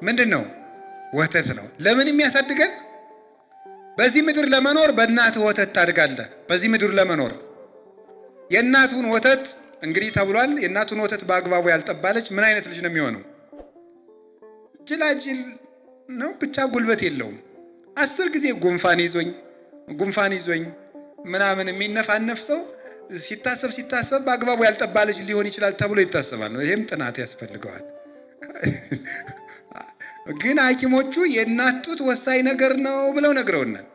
ምንድን ነው? ወተት ነው። ለምን የሚያሳድገን? በዚህ ምድር ለመኖር በእናትህ ወተት ታድጋለህ። በዚህ ምድር ለመኖር የእናቱን ወተት እንግዲህ ተብሏል። የእናቱን ወተት በአግባቡ ያልጠባለች ምን አይነት ልጅ ነው የሚሆነው? ጅላጅል ነው፣ ብቻ ጉልበት የለውም። 10 ጊዜ ጉንፋን ይዞኝ ምናምን የሚነፋነፍ ሰው ሲታሰብ በአግባቡ ያልጠባ ልጅ ሊሆን ይችላል ተብሎ ይታሰባል ነው። ይሄም ጥናት ያስፈልገዋል። ግን ሐኪሞቹ የእናት ጡት ወሳኝ ነገር ነው ብለው ነግረውናል።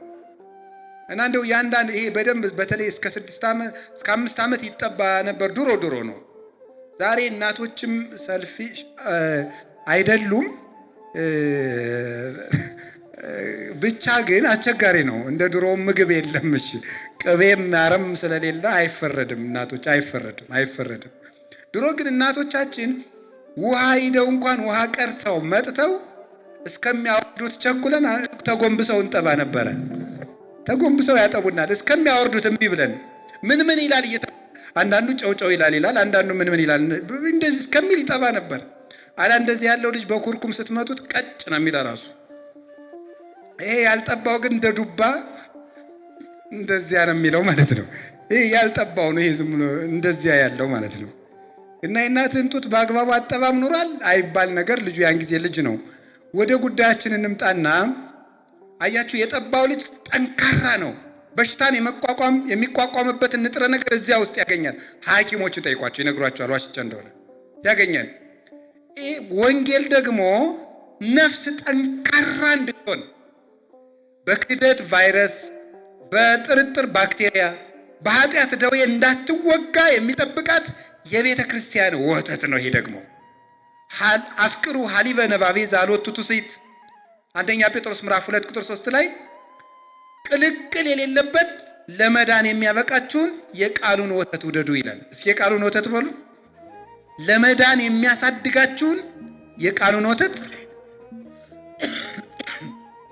እና እንደው ያንዳንድ ይሄ በደንብ በተለይ እስከ 5 ዓመት ይጠባ ነበር ድሮ ነው። ዛሬ እናቶችም ሰልፊሽ አይደሉም። ብቻ ግን አስቸጋሪ ነው። እንደ ድሮው ምግብ የለም። እሺ ቅቤም ማረም ስለሌለ አይፈረድም። እናቶች አይፈረድም። ድሮ ግን እናቶቻችን ውሃ ሂደው እንኳን ውሃ ቀርተው መጥተው እስከሚያወርዱት ቸኩለን ተጎንብሰው እንጠባ ነበረ። ተጎንብሰው ያጠቡናል እስከሚያወርዱት እምቢ ብለን ምን ይላል አንዳንዱ ጨው ይላል፣ አንዳንዱ ምን ይላል እንደዚህ እስከሚል ይጠባ ነበር። አላ እንደዚህ ያለው ልጅ በኩርኩም ስትመቱት ቀጭ ነው የሚል ራሱ። ይሄ ያልጠባው ግን እንደ ዱባ እንደዚያ ነው የሚለው ማለት ነው። ይሄ ያልጠባው ነው፣ ይሄ ዝም ብሎ እንደዚያ ያለው ማለት ነው። እና የእናትህን ጡት በአግባቡ አጠባም ኑሯል አይባል ነገር ልጁ ያን ጊዜ ልጅ ነው። ወደ ጉዳያችን እንምጣና አያችሁ፣ የጠባው ልጅ ጠንካራ ነው። በሽታን የሚቋቋምበትን ንጥረ ነገር እዚያ ውስጥ ያገኛል። ሐኪሞችን ጠይቋቸው ይነግሯቸዋል። ዋሽቻ እንደሆነ ያገኛል። ወንጌል ደግሞ ነፍስ ጠንካራ እንድትሆን በክደት ቫይረስ፣ በጥርጥር ባክቴሪያ፣ በኃጢአት ደዌ እንዳትወጋ የሚጠብቃት የቤተ ክርስቲያን ወተት ነው። ይሄ ደግሞ አፍቅሩ ሀሊበ ነባቤ ዛሎቱ ትውስት አንደኛ ጴጥሮስ ምዕራፍ 2 ቁጥር 3 ላይ ቅልቅል የሌለበት ለመዳን የሚያበቃችሁን የቃሉን ወተት ውደዱ ይላል። እስኪ የቃሉን ወተት በሉ። ለመዳን የሚያሳድጋችሁን የቃሉን ወተት።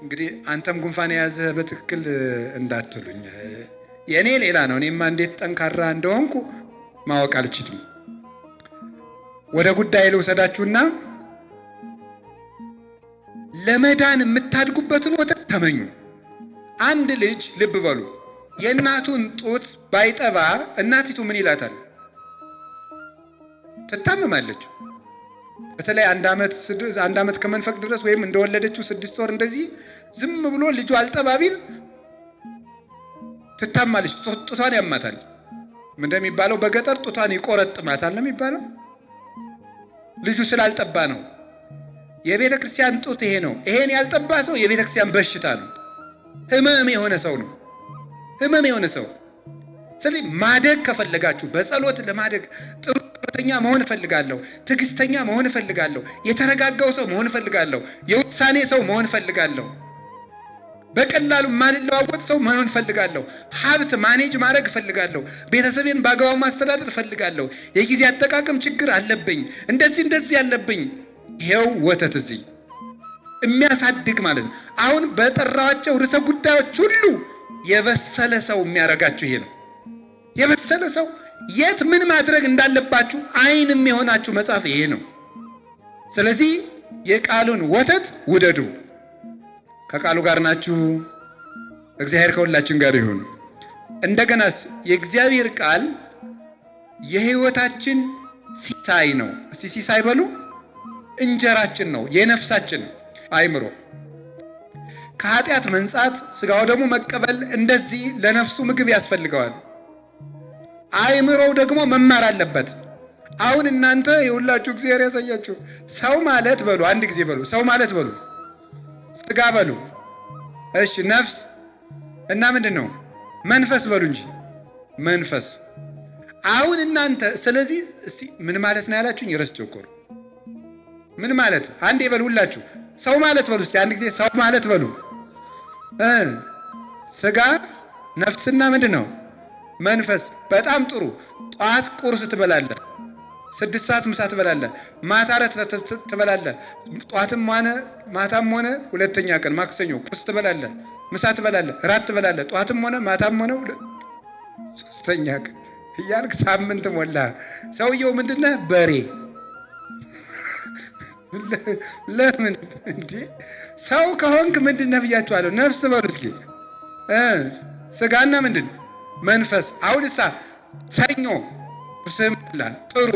እንግዲህ አንተም ጉንፋን የያዘህ በትክክል እንዳትሉኝ፣ የእኔ ሌላ ነው። እኔማ እንዴት ጠንካራ እንደሆንኩ ማወቅ አልችልም። ወደ ጉዳይ ልውሰዳችሁና ለመዳን የምታድጉበትን ወተት ተመኙ። አንድ ልጅ ልብ በሉ፣ የእናቱን ጡት ባይጠባ እናቲቱ ምን ይላታል? ትታመማለች። በተለይ አንድ ዓመት ከመንፈቅ ድረስ ወይም እንደወለደችው 6 ወር እንደዚህ ዝም ብሎ ልጁ አልጠባ ቢል ትታማለች። ጡቷን ያማታል። እንደሚባለው በገጠር ጡቷን ይቆረጥማታል ነው የሚባለው። ልጁ ስላልጠባ ነው። የቤተ ክርስቲያን ጡት ይሄ ነው። ይሄን ያልጠባ ሰው የቤተ ክርስቲያን በሽታ ነው። ህመም የሆነ ሰው ነው። ህመም የሆነ ሰው። ስለዚህ ማደግ ከፈለጋችሁ በጸሎት ለማደግ ጥሩ ጸሎተኛ መሆን እፈልጋለሁ፣ ትዕግስተኛ መሆን እፈልጋለሁ፣ የተረጋጋው ሰው መሆን እፈልጋለሁ፣ የውሳኔ ሰው መሆን እፈልጋለሁ፣ በቀላሉ ማልለዋወጥ ሰው መሆን እፈልጋለሁ፣ ሀብት ማኔጅ ማድረግ እፈልጋለሁ፣ ቤተሰቤን በአግባቡ ማስተዳደር እፈልጋለሁ፣ የጊዜ አጠቃቀም ችግር አለብኝ፣ እንደዚህ ያለብኝ። ይሄው ወተት እዚህ የሚያሳድግ ማለት ነው። አሁን በጠራዋቸው ርዕሰ ጉዳዮች ሁሉ የበሰለ ሰው የሚያደርጋችሁ ይሄ ነው። የበሰለ ሰው የት ምን ማድረግ እንዳለባችሁ አይንም የሆናችሁ መጽሐፍ ይሄ ነው። ስለዚህ የቃሉን ወተት ውደዱ። ከቃሉ ጋር ናችሁ። እግዚአብሔር ከሁላችን ጋር ይሁን። እንደገናስ የእግዚአብሔር ቃል የህይወታችን ሲሳይ ነው። እስቲ ሲሳይ በሉ። እንጀራችን ነው፣ የነፍሳችን አይምሮ ከኃጢአት መንጻት ስጋው ደግሞ መቀበል እንደዚህ ለነፍሱ ምግብ ያስፈልገዋል። አይምሮው ደግሞ መማር አለበት። አሁን እናንተ የሁላችሁ እግዚአብሔር ያሳያችሁ ሰው ማለት በሉ፣ አንድ ጊዜ በሉ፣ ሰው ማለት በሉ፣ ስጋ በሉ፣ እሺ፣ ነፍስ እና ምንድን ነው መንፈስ በሉ እንጂ መንፈስ። አሁን እናንተ ስለዚህ እስቲ ምን ማለት ነው ያላችሁኝ ረስቼው እኮ ነው። ምን ማለት አንዴ በሉ ሁላችሁ ሰው ማለት በሉ እስቲ አንድ ጊዜ ሰው ማለት በሉ። ስጋ ነፍስና ምንድን ነው መንፈስ። በጣም ጥሩ። ጠዋት ቁርስ ትበላለህ፣ 6 ሰዓት ምሳ ትበላለህ፣ ማታ እራት ትበላለህ። ጠዋትም ሆነ ማታም ሆነ ሁለተኛ ቀን ማክሰኞ ቁርስ ትበላለህ፣ ምሳ ትበላለህ፣ እራት ትበላለህ። ጠዋትም ሆነ ማታም ሆነ ሶስተኛ ቀን እያልክ ሳምንት ሞላ። ሰውየው ምንድነህ? በሬ። ለምን እንዴ? ሰው ከሆንክ ምንድነህ ብያችኋለሁ። ነፍስ በሉ እስኪ። ስጋና ምንድን መንፈስ። አሁንሳ ሰኞ ቁርስህን በላ፣ ጥሩ።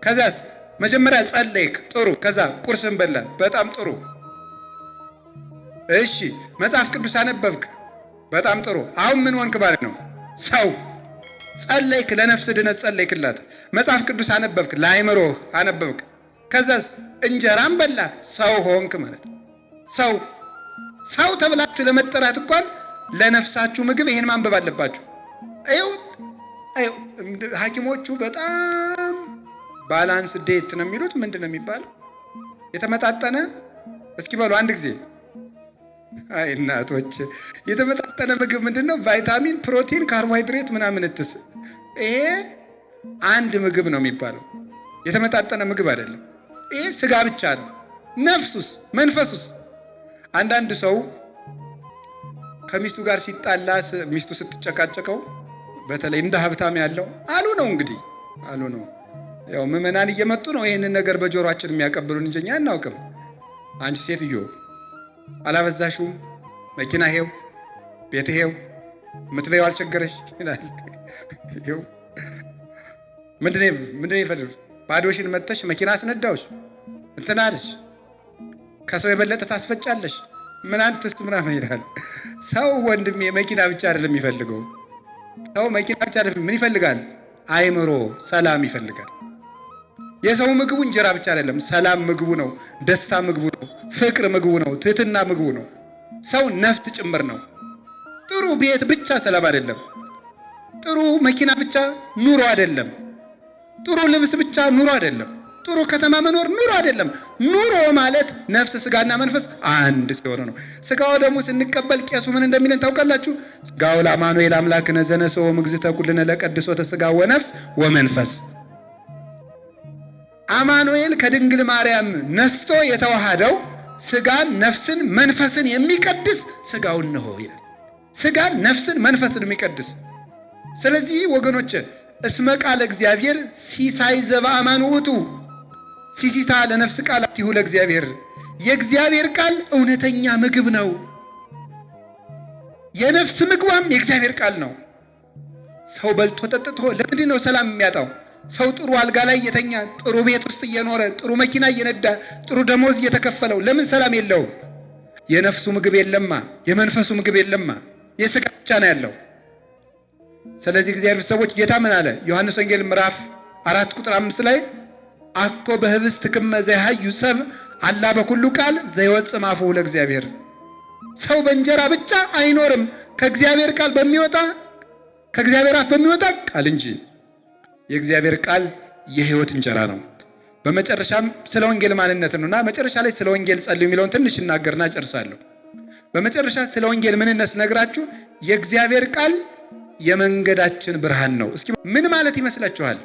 ከዛስ መጀመሪያ ጸለይክ፣ ጥሩ። ከዛ ቁርስህን በላ፣ በጣም ጥሩ። እሺ መጽሐፍ ቅዱስ አነበብክ፣ በጣም ጥሩ። አሁን ምን ሆንክ ማለት ነው? ሰው። ጸለይክ፣ ለነፍስ ድነት ጸለይክላት። መጽሐፍ ቅዱስ አነበብክ፣ ለአእምሮህ አነበብክ። ከዛስ እንጀራም በላ፣ ሰው ሆንክ ማለት ነው። ሰው ተብላችሁ ለመጠራት እንኳን ለነፍሳችሁ ምግብ ይሄን ማንበብ አለባችሁ። ሐኪሞቹ በጣም ባላንስ ዴት ነው የሚሉት። ምንድን ነው የሚባለው? የተመጣጠነ እስኪ በሉ አንድ ጊዜ። አይ እናቶች፣ የተመጣጠነ ምግብ ምንድን ነው? ቫይታሚን፣ ፕሮቲን፣ ካርቦሃይድሬት ምናምን እትስ። ይሄ አንድ ምግብ ነው የሚባለው። የተመጣጠነ ምግብ አይደለም። ይሄ ስጋ ብቻ ነው። ነፍሱስ መንፈሱስ? አንዳንድ ሰው ከሚስቱ ጋር ሲጣላ ሚስቱ ስትጨቃጨቀው፣ በተለይ እንደ ሀብታም ያለው አሉ ነው እንግዲህ አሉ ነው። ያው ምዕመናን እየመጡ ነው ይህንን ነገር በጆሮአችን የሚያቀብሉን እንጂ እኛ አናውቅም። አንቺ ሴትዮ አላበዛሽውም? መኪና ሄው፣ ቤት ሄው፣ ምትበይው አልቸገረሽ ይላል። ይኸው ምንድን ይፈልግ? ባዶሽን መጥተሽ መኪና አስነዳውሽ እንትን አለሽ፣ ከሰው የበለጠ ታስፈጫለሽ፣ ምን አንተስ ምናምን ይላል። ሰው ወንድሜ መኪና ብቻ አይደለም የሚፈልገው። ሰው መኪና ብቻ አይደለም፣ ምን ይፈልጋል? አእምሮ፣ ሰላም ይፈልጋል። የሰው ምግቡ እንጀራ ብቻ አይደለም፣ ሰላም ምግቡ ነው፣ ደስታ ምግቡ ነው፣ ፍቅር ምግቡ ነው፣ ትህትና ምግቡ ነው። ሰው ነፍስ ጭምር ነው። ጥሩ ቤት ብቻ ሰላም አይደለም። ጥሩ መኪና ብቻ ኑሮ አይደለም። ጥሩ ልብስ ብቻ ኑሮ አይደለም። ጥሩ ከተማ መኖር ኑሮ አይደለም። ኑሮ ማለት ነፍስ ስጋና መንፈስ አንድ ሲሆኑ ነው። ስጋው ደግሞ ስንቀበል ቄሱ ምን እንደሚለን ታውቃላችሁ? ስጋው ለአማኑኤል አምላክነ ዘነሥኦ እምግዝእተ ኩልነ ለቀድሶተ ስጋ ወነፍስ ወመንፈስ። አማኑኤል ከድንግል ማርያም ነስቶ የተዋሃደው ስጋን፣ ነፍስን፣ መንፈስን የሚቀድስ ስጋውን ነው ይላል። ስጋን፣ ነፍስን፣ መንፈስን የሚቀድስ። ስለዚህ ወገኖች እስመ ቃለ እግዚአብሔር ሲሳይ ዘበአማን ውእቱ ሲሲታ ለነፍስ ቃላቲሁ ለእግዚአብሔር። የእግዚአብሔር ቃል እውነተኛ ምግብ ነው። የነፍስ ምግቧም የእግዚአብሔር ቃል ነው። ሰው በልቶ ጠጥቶ ለምንድን ነው ሰላም የሚያጣው? ሰው ጥሩ አልጋ ላይ እየተኛ ጥሩ ቤት ውስጥ እየኖረ ጥሩ መኪና እየነዳ ጥሩ ደሞዝ እየተከፈለው ለምን ሰላም የለውም? የነፍሱ ምግብ የለማ፣ የመንፈሱ ምግብ የለማ፣ የሥጋ ብቻ ነው ያለው። ስለዚህ እግዚአብሔር ሰዎች ጌታ ምን አለ? ዮሐንስ ወንጌል ምዕራፍ 4 ቁጥር 5 ላይ አኮ በህብስት ክመ ዘይሃዩ ሰብ አላ በኩሉ ቃል ዘይወፅእ እምአፉሁ ለእግዚአብሔር። ሰው በእንጀራ ብቻ አይኖርም፣ ከእግዚአብሔር ቃል በሚወጣ ከእግዚአብሔር አፍ በሚወጣ ቃል እንጂ። የእግዚአብሔር ቃል የህይወት እንጀራ ነው። በመጨረሻም ስለ ወንጌል ማንነት ነውና መጨረሻ ላይ ስለ ወንጌል ጸልዩ የሚለውን ትንሽ እናገርና ጨርሳለሁ። በመጨረሻ ስለ ወንጌል ምንነት ነግራችሁ የእግዚአብሔር ቃል የመንገዳችን ብርሃን ነው። እስኪ ምን ማለት ይመስላችኋል?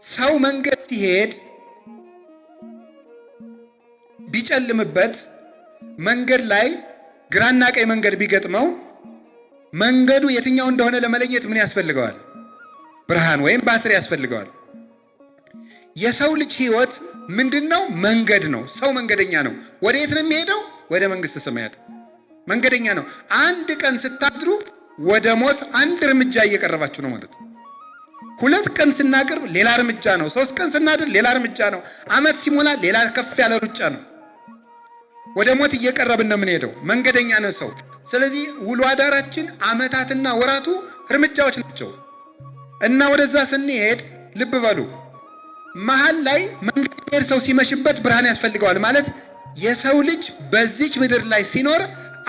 ሰው መንገድ ሲሄድ ቢጨልምበት፣ መንገድ ላይ ግራና ቀኝ መንገድ ቢገጥመው መንገዱ የትኛው እንደሆነ ለመለየት ምን ያስፈልገዋል? ብርሃን ወይም ባትሪ ያስፈልገዋል። የሰው ልጅ ህይወት ምንድነው? መንገድ ነው። ሰው መንገደኛ ነው። ወደ የት ነው የሚሄደው? ወደ መንግስተ ሰማያት። መንገደኛ ነው። አንድ ቀን ስታድሩ ወደ ሞት አንድ እርምጃ እየቀረባችሁ ነው ማለት ነው። 2 ቀን ስናቀርብ ሌላ እርምጃ ነው። 3 ቀን ስናድር ሌላ እርምጃ ነው። ዓመት ሲሞላ ሌላ ከፍ ያለ ሩጫ ነው። ወደ ሞት እየቀረብን ነው የምንሄደው። መንገደኛ ነው ሰው። ስለዚህ ውሎ አዳራችን ዓመታትና ወራቱ እርምጃዎች ናቸው እና ወደዛ ስንሄድ ልብ በሉ፣ መሃል ላይ መንገድ ሰው ሲመሽበት ብርሃን ያስፈልገዋል ማለት የሰው ልጅ በዚች ምድር ላይ ሲኖር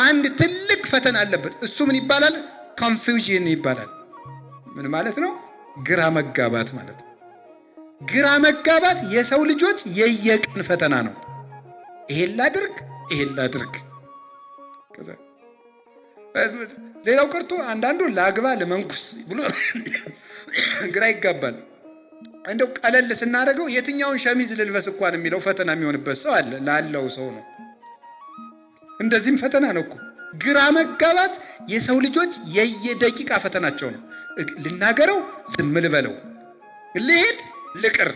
አንድ ትልቅ ፈተና አለበት። እሱ ምን ይባላል? ኮንፊውዥን ይባላል። ምን ማለት ነው? ግራ መጋባት ማለት ነው። ግራ መጋባት የሰው ልጆች የየቀን ፈተና ነው። ይሄን ላድርግ፣ ይሄን ላድርግ። ሌላው ቀርቶ አንዳንዱ ላግባ ለመንኩስ ብሎ ግራ ይጋባል። እንደው ቀለል ስናደርገው የትኛውን ሸሚዝ ልልበስ እንኳን የሚለው ፈተና የሚሆንበት ሰው አለ። ላለው ሰው ነው። እንደዚህም ፈተና ነው እኮ። ግራ መጋባት የሰው ልጆች የየደቂቃ ፈተናቸው ነው። ልናገረው፣ ዝም ልበለው፣ ልሄድ፣ ልቅር፣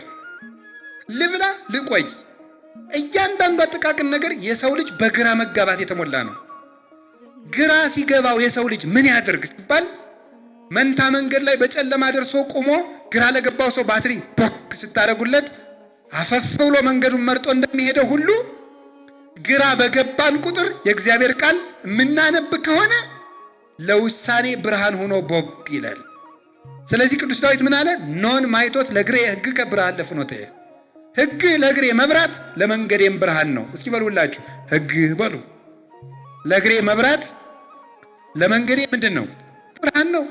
ልብላ፣ ልቆይ፣ እያንዳንዱ ጥቃቅን ነገር የሰው ልጅ በግራ መጋባት የተሞላ ነው። ግራ ሲገባው የሰው ልጅ ምን ያድርግ ሲባል መንታ መንገድ ላይ በጨለማ ደርሶ ቆሞ ግራ ለገባው ሰው ባትሪ ቦክ ስታደርጉለት አፈፍ ብሎ መንገዱን መርጦ እንደሚሄደው ሁሉ ግራ በገባን ቁጥር የእግዚአብሔር ቃል የምናነብ ከሆነ ለውሳኔ ብርሃን ሆኖ ቦግ ይላል። ስለዚህ ቅዱስ ዳዊት ምን አለ? ኖን ማይቶት ለእግሬ ሕግከ ብርሃን ለፍኖቴ፣ ሕግ ለእግሬ መብራት ለመንገዴም ብርሃን ነው። እስኪ በሉላችሁ ሕግ በሉ። ለእግሬ መብራት ለመንገዴ ምንድን ነው? ብርሃን ነው።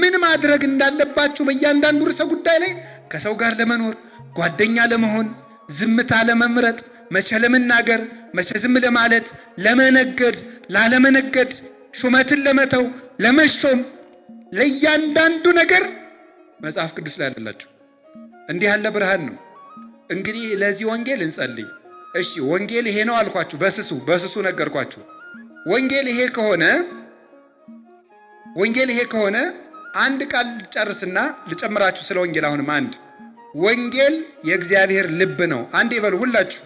ምን ማድረግ እንዳለባችሁ በእያንዳንዱ ርዕሰ ጉዳይ ላይ ከሰው ጋር ለመኖር ጓደኛ ለመሆን ዝምታ ለመምረጥ መቼ ለመናገር መቼ ዝም ለማለት ለመነገድ ላለመነገድ ሹመትን ለመተው ለመሾም ለእያንዳንዱ ነገር መጽሐፍ ቅዱስ ላይ አላችሁ። እንዲህ ያለ ብርሃን ነው። እንግዲህ ለዚህ ወንጌል እንጸልይ። እሺ ወንጌል ይሄ ነው አልኳችሁ፣ በስሱ ነገርኳችሁ። ወንጌል ይሄ ከሆነ አንድ ቃል ጨርስና ልጨምራችሁ ስለ ወንጌል። አሁንም አንድ ወንጌል የእግዚአብሔር ልብ ነው። አንዴ ይበሉ ሁላችሁ።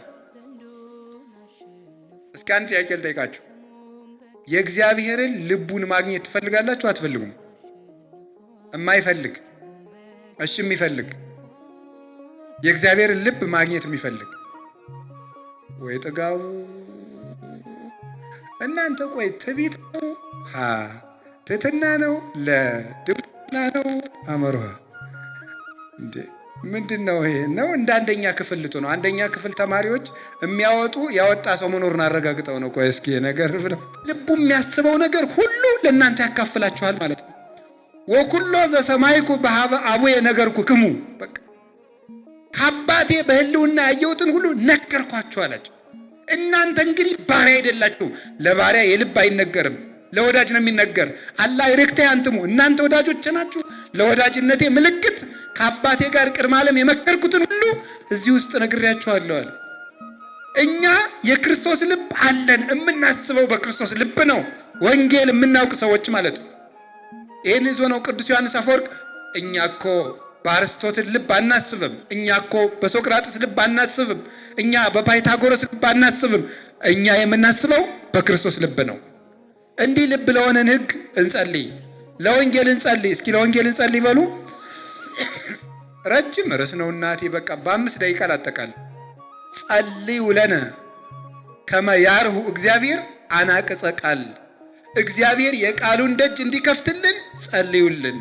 እስኪ አንድ ጥያቄ ልጠይቃችሁ። የእግዚአብሔርን ልቡን ማግኘት ትፈልጋላችሁ አትፈልጉም? የማይፈልግ እሺ፣ የሚፈልግ የእግዚአብሔርን ልብ ማግኘት የሚፈልግ ወይ ጥጋቡ እናንተ ቆይ ትዕቢት ነው ትሕትና ነው ለድብና ነው አመርሃ እንዴ ምንድን ነው ይሄ? ነው እንደ አንደኛ ክፍል ልቱ ነው። አንደኛ ክፍል ተማሪዎች ያወጣ ሰው መኖሩን አረጋግጠው ነው። ቆይ እስኪ ነገር ብለው ልቡ የሚያስበው ነገር ሁሉ ለእናንተ ያካፍላችኋል ማለት ነው። ወኩሎ ዘሰማይኩ በሀበ አቡየ ነገርኩ ክሙ፣ በቃ ከአባቴ በህልውና ያየሁትን ሁሉ ነገርኳችሁ አላቸው። እናንተ እንግዲህ ባሪያ አይደላችሁ። ለባሪያ የልብ አይነገርም፣ ለወዳጅ ነው የሚነገር። አላ ይርክተ አንትሙ፣ እናንተ ወዳጆች ናችሁ። ለወዳጅነቴ ምልክት ከአባቴ ጋር ቅድመ ዓለም የመከርኩትን ሁሉ እዚህ ውስጥ ነግሬያችኋለሁ አለ። እኛ የክርስቶስ ልብ አለን። የምናስበው በክርስቶስ ልብ ነው። ወንጌል የምናውቅ ሰዎች ማለት ነው። ይህን ይዞ ነው ቅዱስ ዮሐንስ አፈወርቅ እኛ እኮ በአርስቶትል ልብ አናስብም፣ እኛ እኮ በሶቅራጥስ ልብ አናስብም፣ እኛ በፓይታጎረስ ልብ አናስብም፣ እኛ የምናስበው በክርስቶስ ልብ ነው። እንዲህ ልብ ለሆነን ሕግ እንጸልይ፣ ለወንጌል እንጸልይ። እስኪ ለወንጌል እንጸልይ በሉ። ረጅም ርዕስ ነው እናቴ፣ በቃ በ5 ደቂቃ ላጠቃል። ጸልዩ ለነ ከመ ያርሁ እግዚአብሔር አናቅጸ ቃል፣ እግዚአብሔር የቃሉን ደጅ እንዲከፍትልን ጸልዩልን።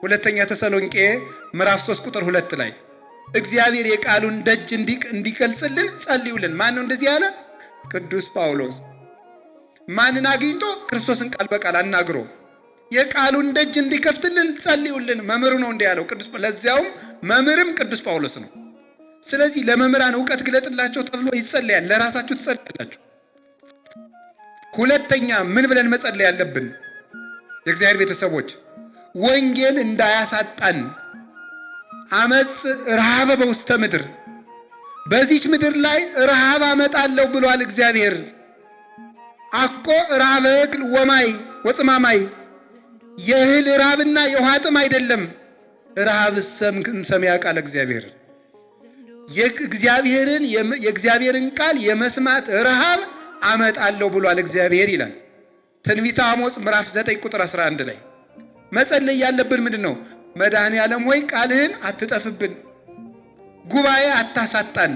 ሁለተኛ ተሰሎንቄ ምዕራፍ 3 ቁጥር 2 ላይ እግዚአብሔር የቃሉን ደጅ እንዲገልጽልን ጸልዩልን። ማን ነው እንደዚህ ያለ? ቅዱስ ጳውሎስ። ማንን አግኝቶ? ክርስቶስን ቃል በቃል አናግሮ የቃሉን ደጅ እንዲከፍትልን ጸልዩልን። መምህሩ ነው እንዲህ ያለው ቅዱስ፣ ለዚያውም መምህርም ቅዱስ ጳውሎስ ነው። ስለዚህ ለመምህራን እውቀት ግለጥላቸው ተብሎ ይጸለያል። ለራሳችሁ ትጸልያላችሁ። ሁለተኛ ምን ብለን መጸለይ ያለብን? የእግዚአብሔር ቤተሰቦች ወንጌል እንዳያሳጣን። አመፅ ረሃበ በውስተ ምድር፣ በዚች ምድር ላይ ረሃብ አመጣለሁ ብሏል እግዚአብሔር። አኮ ረሃበ እክል ወማይ ወጽማማይ፣ የእህል ረሃብና የውሃ ጥም አይደለም። ረሃብ ሰሚያ ቃል እግዚአብሔር፣ የእግዚአብሔርን ቃል የመስማት ረሃብ አመጣለሁ ብሏል እግዚአብሔር ይላል ትንቢተ አሞጽ ምዕራፍ 9 ቁጥር 11 ላይ። መጸለይ ያለብን ምንድን ነው? መድኃኔ ዓለም ሆይ ቃልህን አትጠፍብን፣ ጉባኤ አታሳጣን፣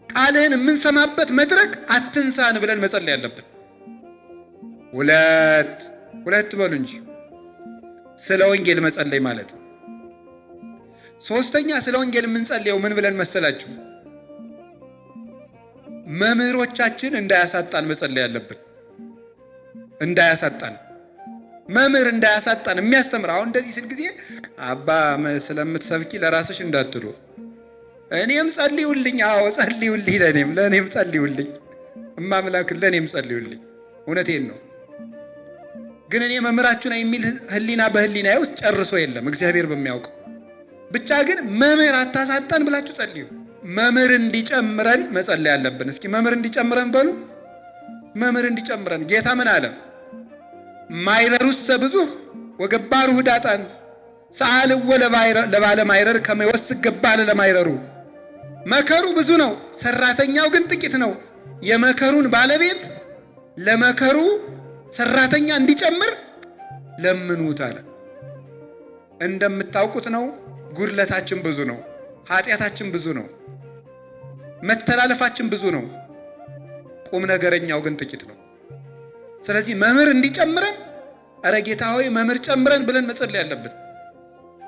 ቃልህን የምንሰማበት መድረክ አትንሳን ብለን መጸለይ ያለብን። ሁለት በሉ እንጂ ስለ ወንጌል መጸለይ ማለት ነው። ሶስተኛ ስለ ወንጌል የምንጸልየው ምን ብለን መሰላችሁ? መምህሮቻችን እንዳያሳጣን መጸለይ ያለብን። እንዳያሳጣን፣ መምህር እንዳያሳጣን የሚያስተምር። አሁን እንደዚህ ስል ጊዜ አባ ስለምትሰብኪ ለራስሽ እንዳትሉ፣ እኔም ጸልዩልኝ። አዎ ጸልዩልኝ፣ ለእኔም ጸልዩልኝ፣ እማምላክ ለእኔም ጸልዩልኝ። እውነቴን ነው። ግን እኔ መምህራችሁ ነኝ የሚል ህሊና በህሊና ውስጥ ጨርሶ የለም፣ እግዚአብሔር በሚያውቀው ብቻ። ግን መምህር አታሳጣን ብላችሁ ጸልዩ። መምህር እንዲጨምረን መጸለይ ያለብን። እስኪ መምህር እንዲጨምረን በሉ። መምህር እንዲጨምረን ጌታ ምን አለ? ማይረሩሰ ብዙኅ ወገባሩ ህዳጣን ሰአልወ ለባለ ማይረር ከመ ይወስክ ገባለ ለማይረሩ። መከሩ ብዙ ነው፣ ሰራተኛው ግን ጥቂት ነው። የመከሩን ባለቤት ለመከሩ ሰራተኛ እንዲጨምር ለምኑት አለ። እንደምታውቁት ነው፣ ጉድለታችን ብዙ ነው፣ ኃጢአታችን ብዙ ነው፣ መተላለፋችን ብዙ ነው። ቁም ነገረኛው ግን ጥቂት ነው። ስለዚህ መምህር እንዲጨምረን፣ ኧረ ጌታ ሆይ መምህር ጨምረን ብለን መጸለይ ያለብን።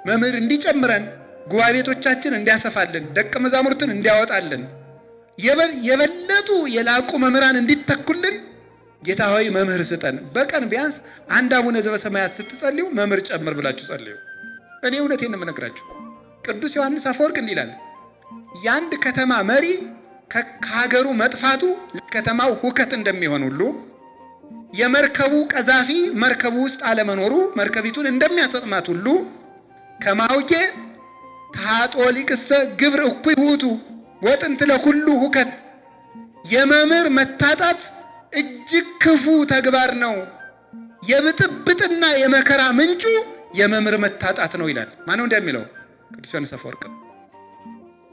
መምህር እንዲጨምረን፣ ጉባኤ ቤቶቻችን እንዲያሰፋልን፣ ደቀ መዛሙርትን እንዲያወጣልን፣ የበለጡ የላቁ መምህራን እንዲተኩልን ጌታ ሆይ መምህር ስጠን። በቀን ቢያንስ አንድ አቡነ ዘበሰማያት ስትጸልዩ መምህር ጨምር ብላችሁ ጸልዩ። እኔ እውነቴን ነው የምነግራችሁ። ቅዱስ ዮሐንስ አፈወርቅ እንዲህ ይላል፣ የአንድ ከተማ መሪ ከሀገሩ መጥፋቱ ለከተማው ሁከት እንደሚሆን ሁሉ የመርከቡ ቀዛፊ መርከቡ ውስጥ አለመኖሩ መርከቢቱን እንደሚያሰጥማት ሁሉ ከማውቄ ታጦሊቅሰ ግብር እኩይ ውእቱ ወጥንት ለኩሉ ሁከት፣ የመምህር መታጣት እጅግ ክፉ ተግባር ነው፣ የብጥብጥና የመከራ ምንጩ የመምህር መታጣት ነው ይላል። ማነው እንደሚለው? ቅዱስ ዮሐንስ አፈወርቅ።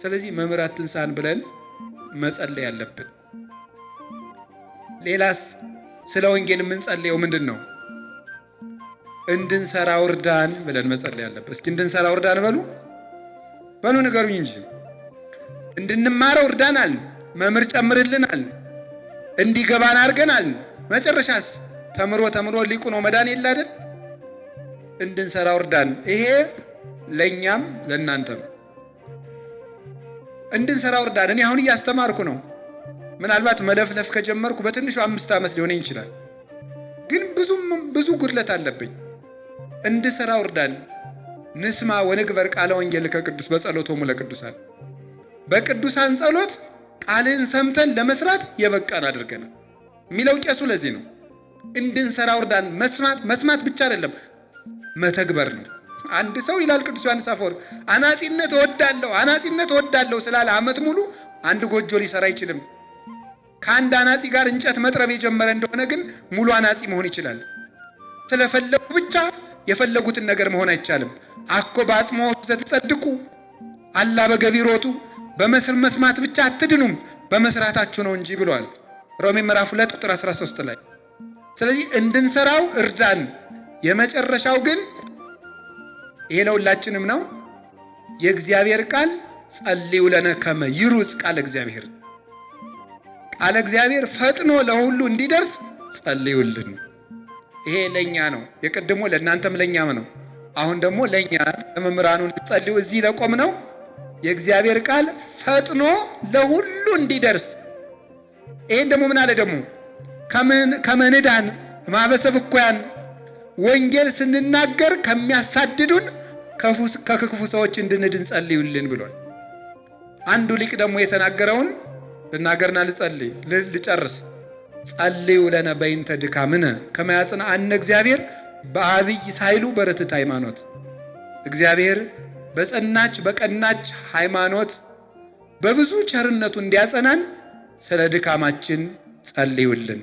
ስለዚህ መምህር አትንሳን ብለን መጸለይ ያለብን። ሌላስ ስለ ወንጌል የምንጸልየው ምንድን ነው? እንድንሰራ እርዳን ብለን መጸለይ ያለብን። እስኪ እንድንሰራ እርዳን በሉ ንገሩኝ እንጂ። እንድንማረው እርዳን አልን፣ መምህር ጨምርልን አልን፣ እንዲገባን አድርገን አልን። መጨረሻስ ተምሮ ሊቁ ነው መዳን የለ አይደል? እንድንሰራ እርዳን። ይሄ ለእኛም ለእናንተም እንድንሰራ እርዳን። እኔ አሁን እያስተማርኩ ነው። ምናልባት መለፍለፍ ከጀመርኩ በትንሹ 5 ዓመት ሊሆነኝ ይችላል። ግን ብዙ ጉድለት አለብኝ። እንድሰራ እርዳን። ንስማ ወንግበር ቃለ ወንጌል ከቅዱስ በጸሎቶሙ ለቅዱሳን፣ በቅዱሳን ጸሎት ቃልህን ሰምተን ለመስራት የበቃን አድርገን የሚለው ቄሱ ለዚህ ነው። እንድንሰራ እርዳን። መስማት ብቻ አይደለም መተግበር ነው። አንድ ሰው ይላል ቅዱስ ዮሐንስ አፈወርቅ አናጺነት እወዳለሁ ስላለ ዓመት ሙሉ አንድ ጎጆ ሊሰራ አይችልም። ከአንድ አናጺ ጋር እንጨት መጥረብ የጀመረ እንደሆነ ግን ሙሉ አናጺ መሆን ይችላል። ስለፈለጉ ብቻ የፈለጉትን ነገር መሆን አይቻልም። አኮ በአጽምዖቱ ዘትጸድቁ አላ በገቢሮቱ፣ በመስማት ብቻ አትድኑም በመስራታችሁ ነው እንጂ ብሏል ሮሜ ምዕራፍ 2 ቁጥር 13 ላይ። ስለዚህ እንድንሰራው እርዳን። የመጨረሻው ግን ይሄ ለሁላችንም ነው። የእግዚአብሔር ቃል ጸልዩ ለነ ከመ ይሩጽ ቃለ እግዚአብሔር፣ ቃለ እግዚአብሔር ፈጥኖ ለሁሉ እንዲደርስ ጸልዩልን። ይሄ ለኛ ነው። የቀድሞ ለእናንተም ለኛም ነው። አሁን ደግሞ ለኛ ለመምህራኑ እንድጸልዩ እዚህ ለቆም ነው። የእግዚአብሔር ቃል ፈጥኖ ለሁሉ እንዲደርስ። ይሄን ደግሞ ምን አለ ደግሞ ከመንዳን ማበሰብ እኮያን ወንጌል ስንናገር ከሚያሳድዱን ከክፉ ሰዎች እንድንድን ጸልዩልን ብሏል። አንዱ ሊቅ ደግሞ የተናገረውን ልናገርና ልጨርስ። ጸልዩ ለነ በይንተ ድካምነ ከመ ያጽንዓነ እግዚአብሔር በአብይ ሳይሉ በርትዕት ሃይማኖት። እግዚአብሔር በቀናች ሃይማኖት በብዙ ቸርነቱ እንዲያጸናን ስለ ድካማችን ጸልዩልን።